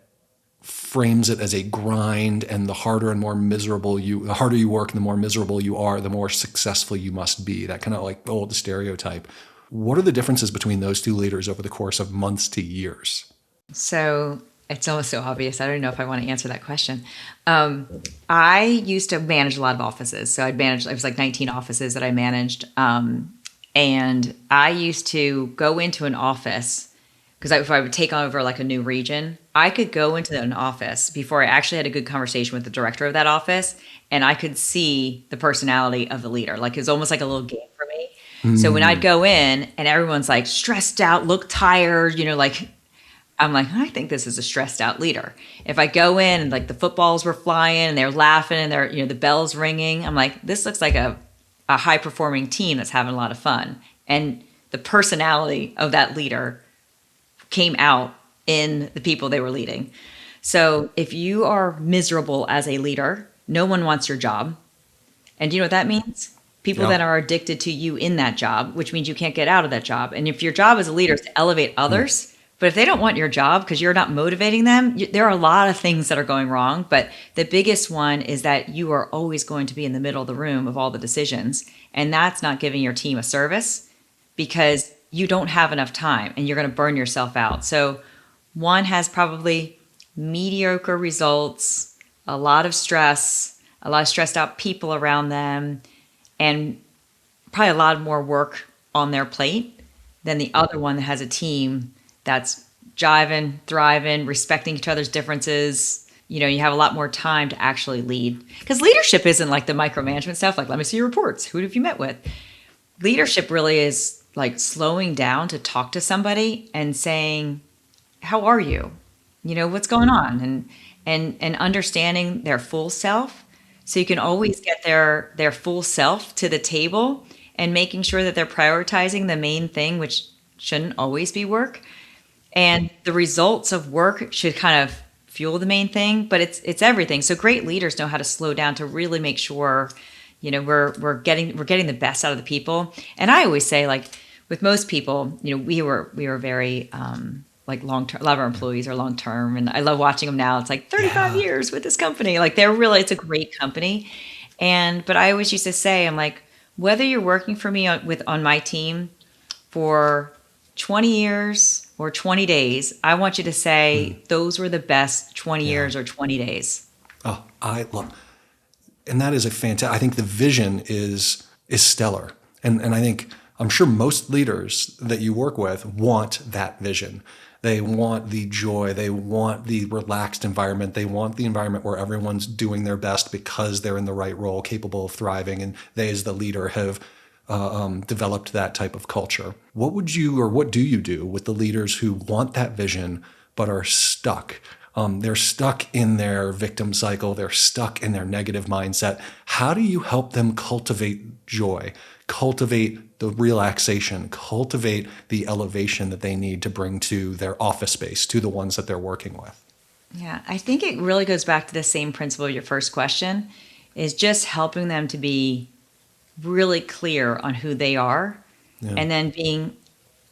frames it as a grind, and the harder you work and the more miserable you are, the more successful you must be? That kind of like old stereotype. What are the differences between those two leaders over the course of months to years? So it's almost so obvious. I don't know if I want to answer that question. I used to manage a lot of offices. So it was like 19 offices that I managed. And I used to go into an office because if I would take over like a new region, I could go into an office before I actually had a good conversation with the director of that office, and I could see the personality of the leader. Like it was almost like a little game for me. So when I'd go in and everyone's like stressed out, look tired, like I'm like, I think this is a stressed out leader. If I go in and like the footballs were flying and they're laughing and they're, the bells ringing, I'm like, this looks like a high performing team that's having a lot of fun. And the personality of that leader came out in the people they were leading. So if you are miserable as a leader, no one wants your job. And do you know what that means? People Yeah. that are addicted to you in that job, which means you can't get out of that job. And if your job as a leader is to elevate Mm. others, but if they don't want your job because you're not motivating them, there are a lot of things that are going wrong. But the biggest one is that you are always going to be in the middle of the room of all the decisions. And that's not giving your team a service because you don't have enough time and you're going to burn yourself out. So one has probably mediocre results, a lot of stress, a lot of stressed out people around them, and probably a lot more work on their plate than the other one that has a team that's jiving, thriving, respecting each other's differences. You have a lot more time to actually lead. Because leadership isn't like the micromanagement stuff, like, let me see your reports. Who have you met with? Leadership really is like slowing down to talk to somebody and saying, how are you? What's going on? And understanding their full self. So you can always get their full self to the table and making sure that they're prioritizing the main thing, which shouldn't always be work. And the results of work should kind of fuel the main thing, but it's everything. So great leaders know how to slow down to really make sure, we're getting the best out of the people. And I always say, like, with most people, we were very like long term. A lot of our employees are long term, and I love watching them now. It's like 35 Yeah. years with this company. Like, it's a great company. But I always used to say, I'm like, whether you're working for me on my team for 20 years or 20 days, I want you to say those were the best 20 Yeah. years or 20 days. Oh, I love, and that is a fantastic. I think the vision is stellar, and I think I'm sure most leaders that you work with want that vision. They want the joy. They want the relaxed environment. They want the environment where everyone's doing their best because they're in the right role, capable of thriving, and they, as the leader, have developed that type of culture. What would you, or what do you do with the leaders who want that vision but are stuck? They're stuck in their victim cycle. They're stuck in their negative mindset. How do you help them cultivate joy, cultivate the relaxation, cultivate the elevation that they need to bring to their office space, to the ones that they're working with? Yeah, I think it really goes back to the same principle of your first question, is just helping them to be really clear on who they are, Yeah. and then being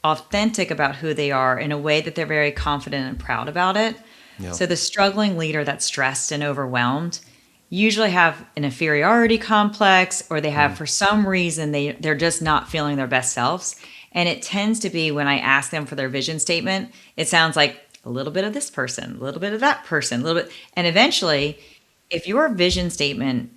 authentic about who they are in a way that they're very confident and proud about it. Yeah. So the struggling leader that's stressed and overwhelmed usually have an inferiority complex, or they have, for some reason, they're just not feeling their best selves. And it tends to be, when I ask them for their vision statement, it sounds like a little bit of this person, a little bit of that person, a little bit. And eventually, if your vision statement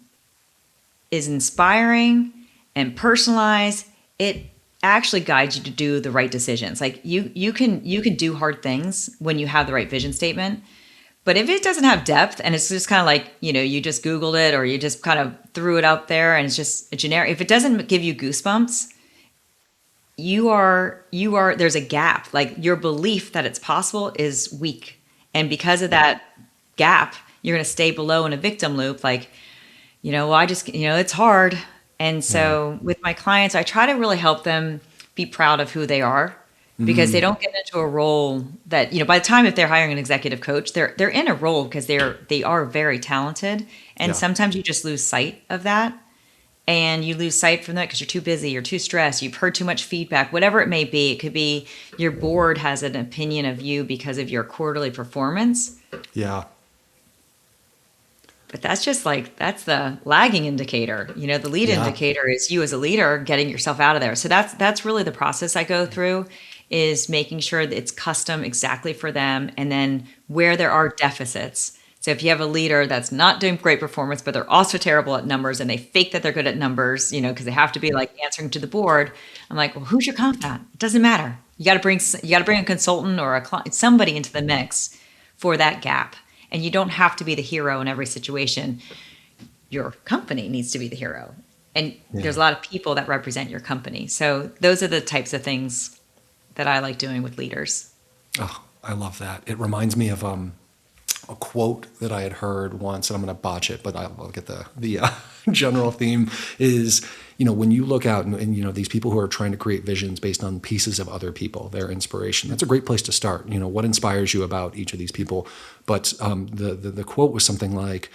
is inspiring and personalized, it actually guides you to do the right decisions. Like, you can do hard things when you have the right vision statement. But if it doesn't have depth and it's just kind of like, you just Googled it, or you just kind of threw it out there and it's just a generic, if it doesn't give you goosebumps, there's a gap. Like, your belief that it's possible is weak. And because of that gap, you're going to stay below in a victim loop. Like, well, it's hard. And so with my clients, I try to really help them be proud of who they are, because they don't get into a role that, by the time, if they're hiring an executive coach, they're in a role because they are very talented. And Yeah. sometimes you just lose sight of that, and you lose sight from that because you're too busy, you're too stressed, you've heard too much feedback, whatever it may be. It could be your board has an opinion of you because of your quarterly performance. Yeah. But that's the lagging indicator. The lead Yeah. indicator is you as a leader getting yourself out of there. So that's really the process I go through, is making sure that it's custom exactly for them, and then where there are deficits. So if you have a leader that's not doing great performance, but they're also terrible at numbers, and they fake that they're good at numbers, because they have to be like answering to the board. I'm like, well, who's your confidant? It doesn't matter. You got to bring a consultant or somebody into the mix for that gap. And you don't have to be the hero in every situation. Your company needs to be the hero. And there's a lot of people that represent your company. So those are the types of things that I like doing with leaders. Oh, I love that. It reminds me of a quote that I had heard once, and I'm going to botch it, but I'll get the general theme is, when you look out and these people who are trying to create visions based on pieces of other people, their inspiration, that's a great place to start. What inspires you about each of these people? But the quote was something like,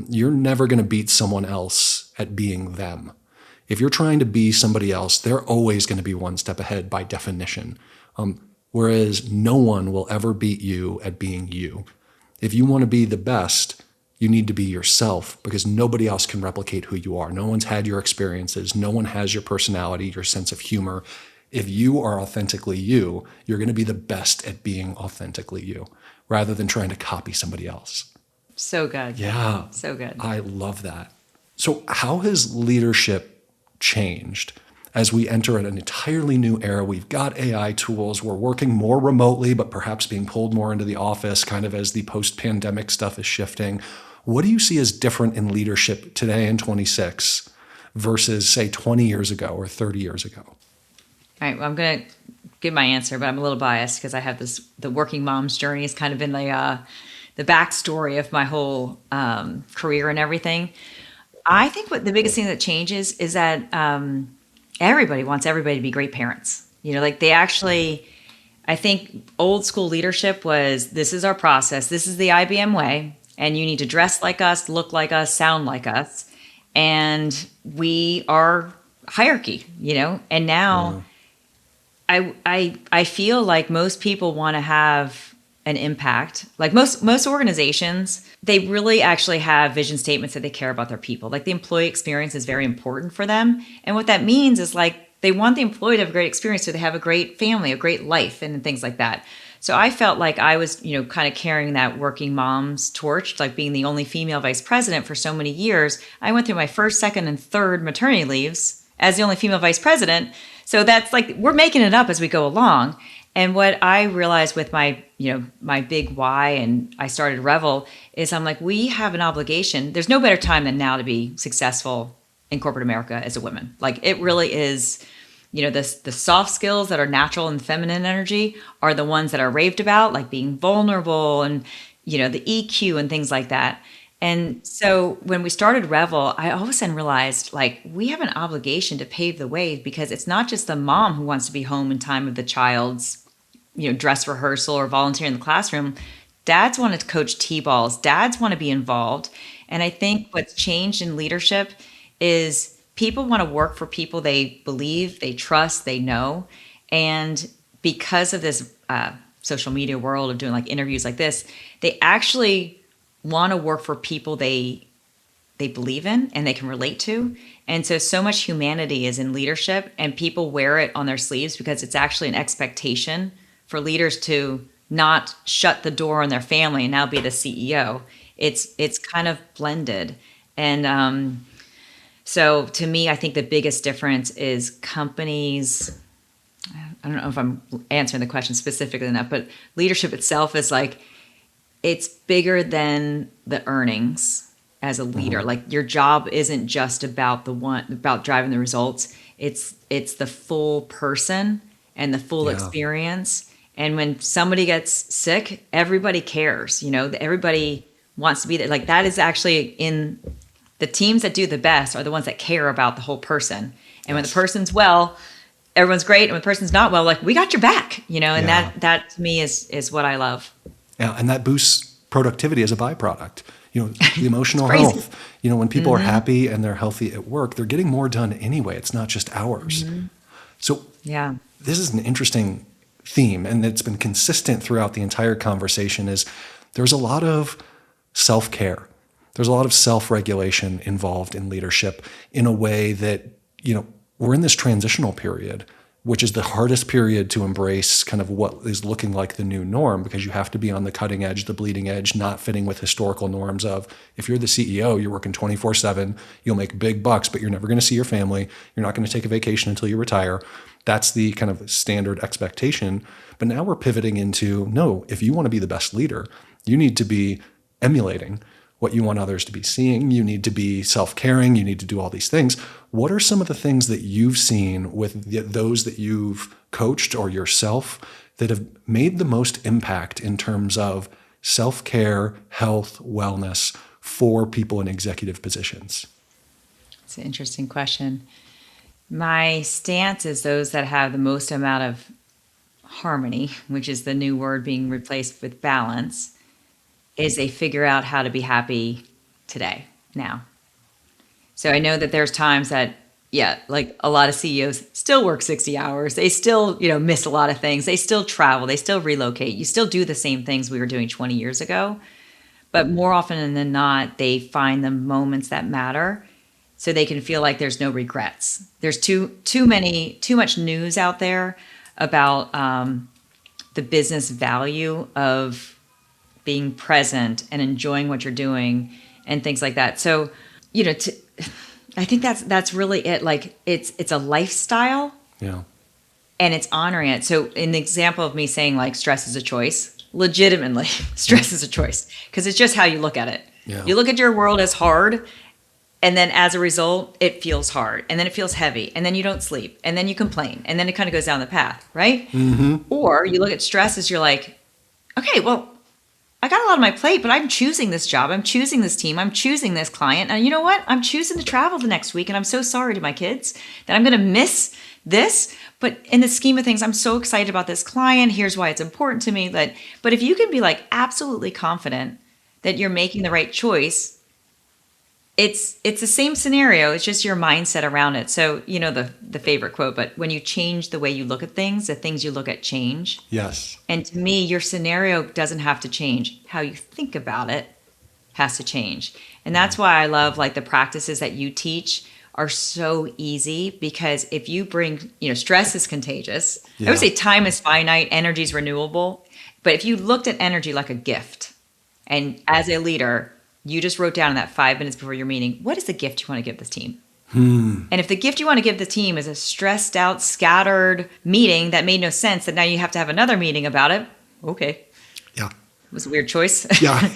you're never going to beat someone else at being them. If you're trying to be somebody else, they're always going to be one step ahead by definition. Whereas no one will ever beat you at being you. If you want to be the best, you need to be yourself, because nobody else can replicate who you are. No one's had your experiences. No one has your personality, your sense of humor. If you are authentically you, you're going to be the best at being authentically you, rather than trying to copy somebody else. So good. Yeah. So good. I love that. So how has leadership changed as we enter an entirely new era? We've got AI tools. We're working more remotely, but perhaps being pulled more into the office kind of as the post-pandemic stuff is shifting. What do you see as different in leadership today in 26 versus, say, 20 years ago or 30 years ago? All right. Well, I'm going to give my answer, but I'm a little biased because I have the working mom's journey has kind of been the backstory of my whole career and everything. I think what the biggest thing that changes is that everybody wants everybody to be great parents. They actually, I think old school leadership was, this is our process. This is the IBM way. And you need to dress like us, look like us, sound like us. And we are hierarchy, and now I feel like most people want to have an impact. Like most organizations, they really actually have vision statements that they care about their people. Like the employee experience is very important for them. And what that means is they want the employee to have a great experience so they have a great family, a great life, and things like that. So I felt like I was, kind of carrying that working mom's torch, like being the only female vice president for so many years. I went through my first, second, and third maternity leaves as the only female vice president. So that's we're making it up as we go along. And what I realized with my big why, and I started REVEL, is I'm like, we have an obligation. There's no better time than now to be successful in corporate America as a woman. It really is. The soft skills that are natural and feminine energy are the ones that are raved about, like being vulnerable and, the EQ and things like that. And so when we started REVEL, I all of a sudden realized we have an obligation to pave the way, because it's not just the mom who wants to be home in time of the child's, dress rehearsal or volunteer in the classroom. Dads want to coach T-balls. Dads want to be involved. And I think what's changed in leadership is people want to work for people they believe, they trust, they know. And because of this social media world of doing interviews like this, they actually want to work for people they believe in and they can relate to. And so much humanity is in leadership, and people wear it on their sleeves because it's actually an expectation for leaders to not shut the door on their family and now be the CEO. It's kind of blended. And so to me, I think the biggest difference is companies, I don't know if I'm answering the question specifically enough, but leadership itself is it's bigger than the earnings as a leader. Mm-hmm. Your job isn't just about about driving the results. It's the full person and the full experience. And when somebody gets sick, everybody cares, everybody wants to be there. That is actually in the teams that do the best are the ones that care about the whole person. And when the person's well, everyone's great. And when the person's not well, we got your back, and that to me is what I love. Yeah. And that boosts productivity as a byproduct. The emotional health, when people are happy and they're healthy at work, they're getting more done anyway. It's not just hours. Mm-hmm. So this is an interesting theme, and it's been consistent throughout the entire conversation, is there's a lot of self-care. There's a lot of self-regulation involved in leadership in a way that, we're in this transitional period, which is the hardest period to embrace kind of what is looking like the new norm, because you have to be on the cutting edge, the bleeding edge, not fitting with historical norms of, if you're the CEO, you're working 24/7, you'll make big bucks, but you're never going to see your family. You're not going to take a vacation until you retire. That's the kind of standard expectation. But now we're pivoting into, no, if you want to be the best leader, you need to be emulating what you want others to be seeing. You need to be self-caring. You need to do all these things. What are some of the things that you've seen with those that you've coached or yourself that have made the most impact in terms of self-care, health, wellness for people in executive positions? It's an interesting question. My stance is those that have the most amount of harmony, which is the new word being replaced with balance, is they figure out how to be happy today, now. So I know that there's times that, yeah, like a lot of CEOs still work 60 hours. They still, miss a lot of things. They still travel. They still relocate. You still do the same things we were doing 20 years ago. But more often than not, they find the moments that matter so they can feel like there's no regrets. There's too much news out there about the business value of being present and enjoying what you're doing and things like that. So, I think that's really it. Like it's a lifestyle. Yeah. And it's honoring it. So in the example of me saying like stress is a choice, legitimately stress is a choice because it's just how you look at it. Yeah. You look at your world as hard, and then as a result, it feels hard, and then it feels heavy, and then you don't sleep, and then you complain, and then it kind of goes down the path, right? Mm-hmm. Or you look at stress as you're like, okay, well, I got a lot on my plate, but I'm choosing this job. I'm choosing this team. I'm choosing this client. And you know what? I'm choosing to travel the next week. And I'm so sorry to my kids that I'm going to miss this. But in the scheme of things, I'm so excited about this client. Here's why it's important to me. But if you can be like absolutely confident that you're making the right choice, it's the same scenario. It's just your mindset around it. So, the favorite quote, but when you change the way you look at things, the things you look at change. Yes. And to me, your scenario doesn't have to change. How you think about it has to change. And that's why I love like the practices that you teach are so easy because if you bring, stress is contagious. Yeah. I would say time is finite, energy is renewable. But if you looked at energy like a gift, and as a leader, you just wrote down in that 5 minutes before your meeting, what is the gift you want to give this team? And if the gift you want to give the team is a stressed out, scattered meeting that made no sense, that now you have to have another meeting about it, okay. Yeah. It was a weird choice. Yeah.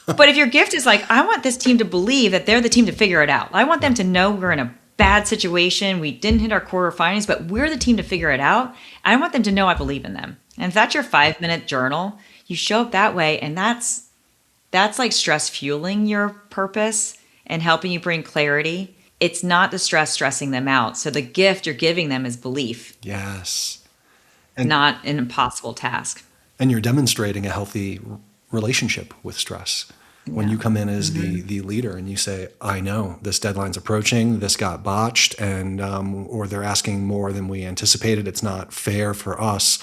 But if your gift is like, I want this team to believe that they're the team to figure it out. I want them to know we're in a bad situation. We didn't hit our quarter findings, but we're the team to figure it out. I want them to know I believe in them. And if that's your 5-minute journal, you show up that way, and that's like stress fueling your purpose and helping you bring clarity. It's not the stress stressing them out. So the gift you're giving them is belief. Yes. Not an impossible task. And you're demonstrating a healthy relationship with stress. When you come in as the leader and you say, I know this deadline's approaching, this got botched, and or they're asking more than we anticipated. It's not fair for us,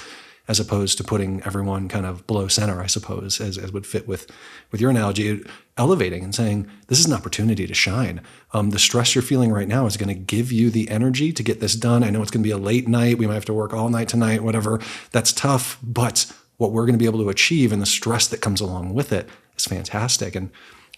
as opposed to putting everyone kind of below center, I suppose, as would fit with your analogy, elevating and saying, this is an opportunity to shine. The stress you're feeling right now is going to give you the energy to get this done. I know it's going to be a late night. We might have to work all night tonight, whatever. That's tough. But what we're going to be able to achieve and the stress that comes along with it is fantastic. And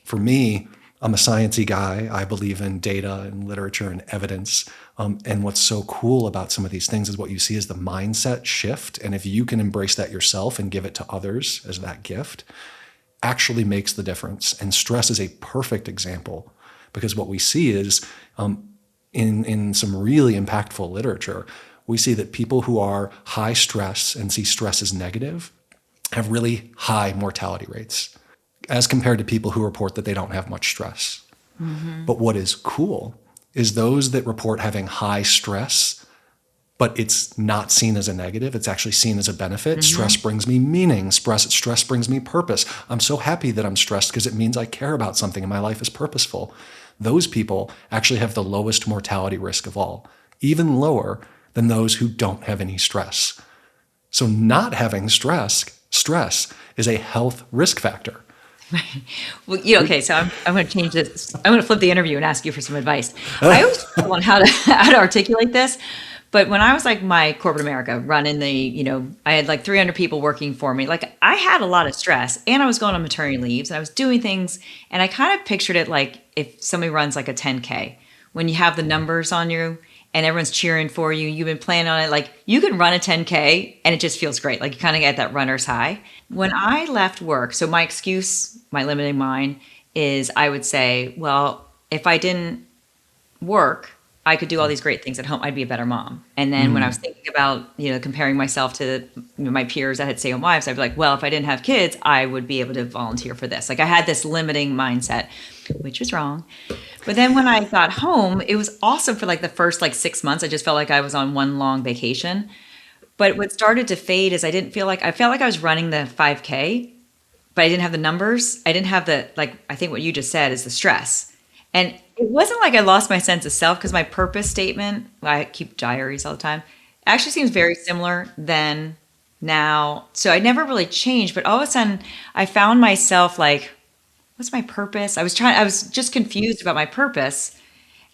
for me, I'm a sciencey guy. I believe in data and literature and evidence. And what's so cool about some of these things is what you see is the mindset shift. And if you can embrace that yourself and give it to others as that gift, actually makes the difference. And stress is a perfect example, because what we see is in some really impactful literature, we see that people who are high stress and see stress as negative have really high mortality rates as compared to people who report that they don't have much stress. Mm-hmm. But what is cool is those that report having high stress, but it's not seen as a negative, it's actually seen as a benefit. Mm-hmm. Stress brings me meaning. Stress brings me purpose. I'm so happy that I'm stressed because it means I care about something and my life is purposeful. Those people actually have the lowest mortality risk of all, even lower than those who don't have any stress. So not having stress is a health risk factor. Right. Well, okay. So I'm going to change this. I'm going to flip the interview and ask you for some advice. I always struggle on how to articulate this. But when I was like my corporate America running I had like 300 people working for me. Like I had a lot of stress, and I was going on maternity leaves, and I was doing things, and I kind of pictured it like if somebody runs like a 10K, when you have the numbers on you and everyone's cheering for you, you've been planning on it. Like you can run a 10K and it just feels great. Like you kind of get that runner's high. When I left work, so my excuse, my limiting mind is I would say, well, if I didn't work, I could do all these great things at home. I'd be a better mom. And then when I was thinking about, comparing myself to my peers that had stay-at-home wives, I'd be like, well, if I didn't have kids, I would be able to volunteer for this. Like I had this limiting mindset. which was wrong. But then when I got home, it was awesome for like the first like 6 months. I just felt like I was on one long vacation. But what started to fade is I felt like I was running the 5K, but I didn't have the numbers. I didn't have the, like, I think what you just said is the stress. And it wasn't like I lost my sense of self because my purpose statement, I keep diaries all the time, actually seems very similar than now. So I never really changed, but all of a sudden I found myself like, what's my purpose? I was just confused about my purpose.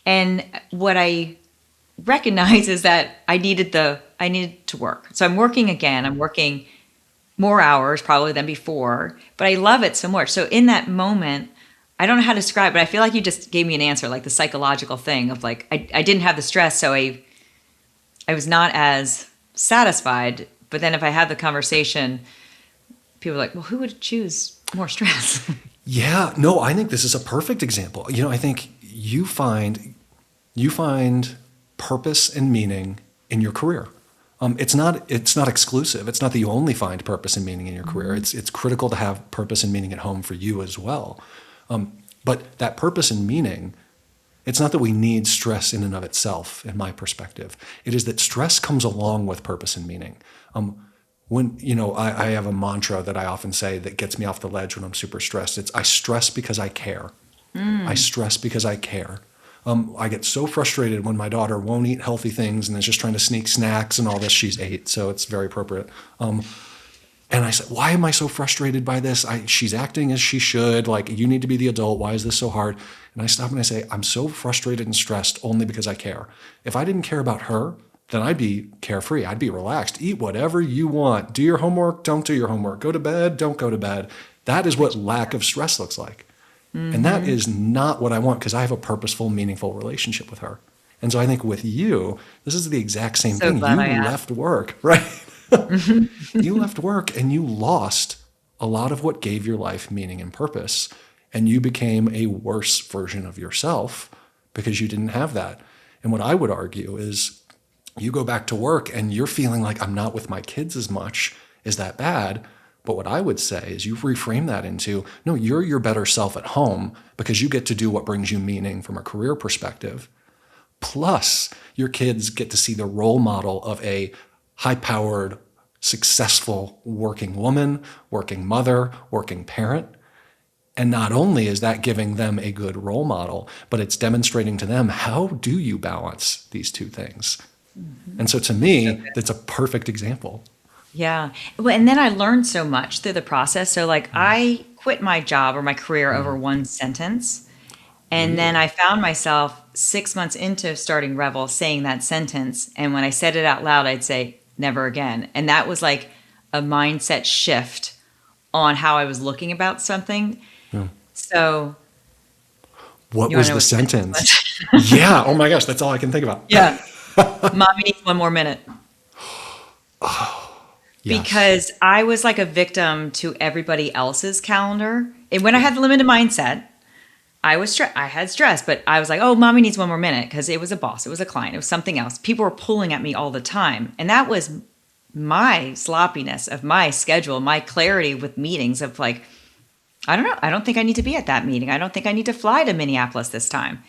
And what I recognize is that I needed to work. So I'm working again. I'm working more hours probably than before, but I love it so much. So in that moment, I don't know how to describe it, but I feel like you just gave me an answer, like the psychological thing of like, I didn't have the stress. So I was not as satisfied. But then if I had the conversation, people are like, well, who would choose more stress? Yeah, no, I think this is a perfect example. I think you find purpose and meaning in your career. It's not exclusive. It's not that you only find purpose and meaning in your career. It's critical to have purpose and meaning at home for you as well. But that purpose and meaning, it's not that we need stress in and of itself, in my perspective. It is that stress comes along with purpose and meaning. I have a mantra that I often say that gets me off the ledge when I'm super stressed. It's I stress because I care. I stress because I care. I get so frustrated when my daughter won't eat healthy things and is just trying to sneak snacks and all this. She's 8, so it's very appropriate. And I said, why am I so frustrated by this? She's acting as she should. Like, you need to be the adult. Why is this so hard? And I stop and I say, I'm so frustrated and stressed only because I care. If I didn't care about her, then I'd be carefree. I'd be relaxed. Eat whatever you want. Do your homework. Don't do your homework. Go to bed. Don't go to bed. That is what lack of stress looks like. And that is not what I want because I have a purposeful, meaningful relationship with her. And so I think with you, this is the exact same So thing. glad You I asked. left work, right? You left work and you lost a lot of what gave your life meaning and purpose. And you became a worse version of yourself because you didn't have that. And what I would argue is you go back to work and you're feeling like I'm not with my kids as much. Is that bad? But what I would say is you reframe that into, no, you're your better self at home because you get to do what brings you meaning from a career perspective. Plus, your kids get to see the role model of a high-powered, successful working woman, working mother, working parent. And not only is that giving them a good role model, but it's demonstrating to them, how do you balance these two things? And so to So me, good. that's a perfect example. Yeah. Well, and then I learned so much through the process. So like I quit my job or my career over one sentence. And then Really? I found myself 6 months into starting Revel saying that sentence. And when I said it out loud, I'd say, never again. And that was like a mindset shift on how I was looking about something. Yeah. So What you want was to know the what the sentence sentence? was? Yeah. Oh my gosh, that's all I can think about. Yeah. Mommy needs one more minute. Yes. Because I was like a victim to everybody else's calendar. And when I had the limited mindset, I had stress, but I was like, oh, mommy needs one more minute because it was a boss, it was a client, it was something else. People were pulling at me all the time. And that was my sloppiness of my schedule, my clarity with meetings of like, I don't know. I don't think I need to be at that meeting. I don't think I need to fly to Minneapolis this time.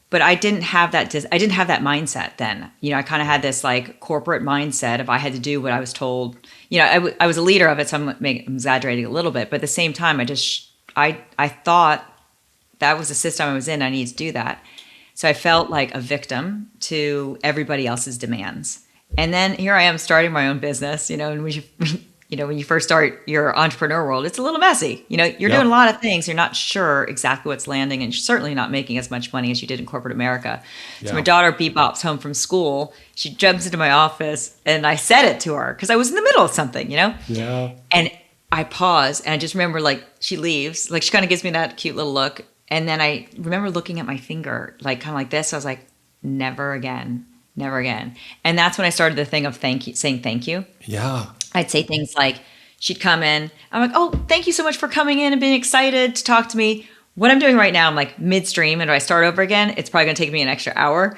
But I didn't have that. I didn't have that mindset then. I kind of had this like corporate mindset of I had to do what I was told. I was a leader of it, so I'm exaggerating a little bit. But at the same time, I thought that was the system I was in. I needed to do that. So I felt like a victim to everybody else's demands. And then here I am starting my own business. And when you first start your entrepreneur world, it's a little messy. You're doing a Yep. lot of things. You're not sure exactly what's landing, and you're certainly not making as much money as you did in corporate America. So my Yeah. daughter bebops home from school. She jumps into my office, and I said it to her because I was in the middle of something. Yeah. And I pause, and I just remember like she leaves, like she kind of gives me that cute little look, and then I remember looking at my finger, like kind of like this. I was like, never again, never again. And that's when I started the thing of saying thank you. Yeah. I'd say things like, she'd come in. I'm like, oh, thank you so much for coming in and being excited to talk to me. What I'm doing right now, I'm like midstream, and if I start over again, it's probably going to take me an extra hour.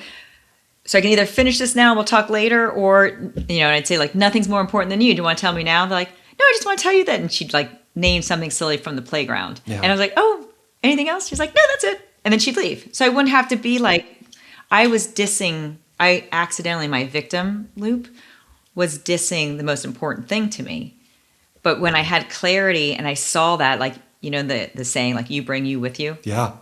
So I can either finish this now and we'll talk later, or, and I'd say like, nothing's more important than you. Do you want to tell me now? They're like, no, I just want to tell you that. And she'd like name something silly from the playground. Yeah. And I was like, oh, anything else? She's like, no, that's it. And then she'd leave. So I wouldn't have to be like, I accidentally, my victim loop was dissing the most important thing to me. But when I had clarity and I saw that, like, the saying, like, you bring you with you. Yeah.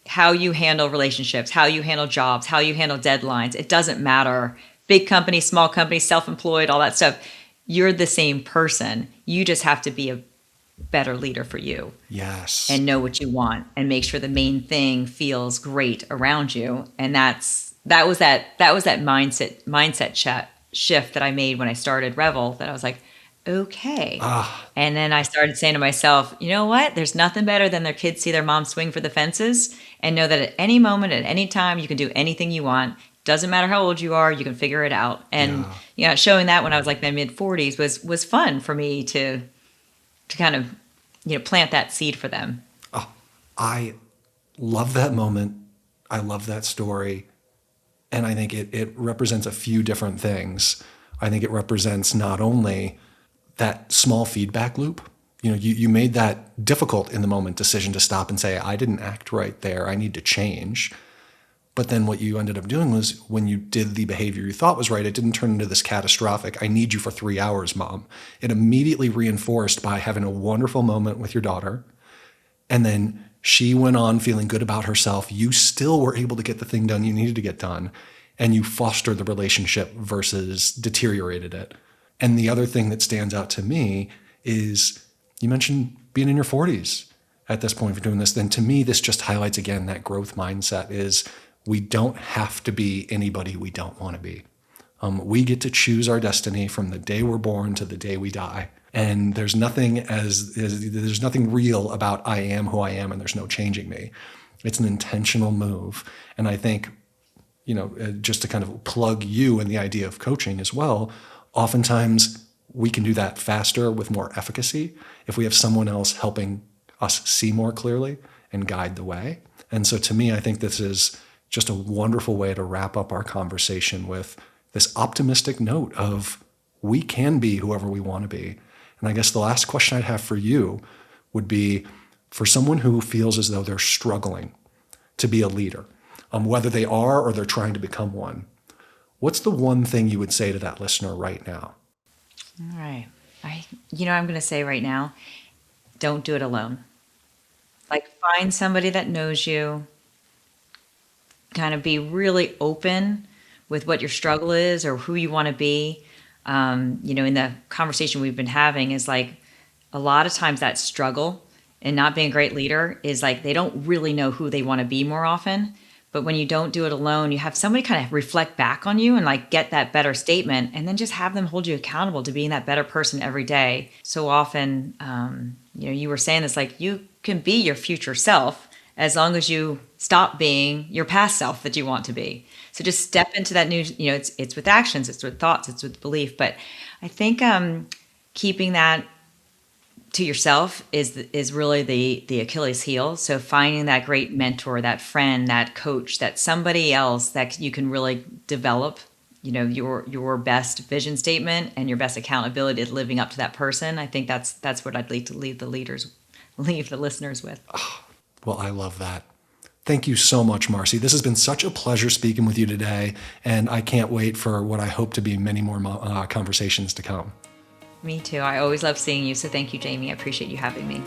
How you handle relationships, how you handle jobs, how you handle deadlines. It doesn't matter. Big company, small company, self-employed, all that stuff. You're the same person. You just have to be a better leader for you. Yes. And know what you want and make sure the main thing feels great around you. And that was that mindset shift that I made when I started REVEL, that I was like, okay. And then I started saying to myself, you know what? There's nothing better than their kids see their mom swing for the fences and know that at any moment, at any time, you can do anything you want. Doesn't matter how old you are, you can figure it out. And showing that when I was like my mid 40s was fun for me to kind of plant that seed for them. Oh, I love that moment. I love that story. And I think it represents a few different things. I think it represents not only that small feedback loop. You made that difficult in the moment decision to stop and say, I didn't act right there. I need to change. But then what you ended up doing was, when you did the behavior you thought was right, it didn't turn into this catastrophic, I need you for 3 hours, Mom. It immediately reinforced by having a wonderful moment with your daughter. And then she went on feeling good about herself. You still were able to get the thing done you needed to get done. And you fostered the relationship versus deteriorated it. And the other thing that stands out to me is, you mentioned being in your 40s at this point for doing this. Then to me, this just highlights again that growth mindset is, we don't have to be anybody we don't want to be. We get to choose our destiny from the day we're born to the day we die. And there's nothing there's nothing real about I am who I am and there's no changing me. It's an intentional move. And I think, just to kind of plug you in the idea of coaching as well, oftentimes we can do that faster with more efficacy if we have someone else helping us see more clearly and guide the way. And so to me, I think this is just a wonderful way to wrap up our conversation with this optimistic note of, we can be whoever we want to be. And I guess the last question I'd have for you would be, for someone who feels as though they're struggling to be a leader, whether they are or they're trying to become one, what's the one thing you would say to that listener right now? All right. I'm going to say right now, don't do it alone. Like, find somebody that knows you, kind of be really open with what your struggle is or who you want to be. In the conversation we've been having is like, a lot of times that struggle and not being a great leader is like, they don't really know who they want to be more often. But when you don't do it alone, you have somebody kind of reflect back on you and like get that better statement, and then just have them hold you accountable to being that better person every day. So often, you were saying this, like, you can be your future self as long as you stop being your past self that you want to be. So just step into that new, it's with actions, it's with thoughts, it's with belief. But I think keeping that to yourself is really the Achilles heel. So finding that great mentor, that friend, that coach, that somebody else that you can really develop, your best vision statement and your best accountability to living up to that person. I think that's what I'd leave the listeners with. Well, I love that. Thank you so much, Marcy. This has been such a pleasure speaking with you today, and I can't wait for what I hope to be many more conversations to come. Me too. I always love seeing you. So thank you, Jamie. I appreciate you having me.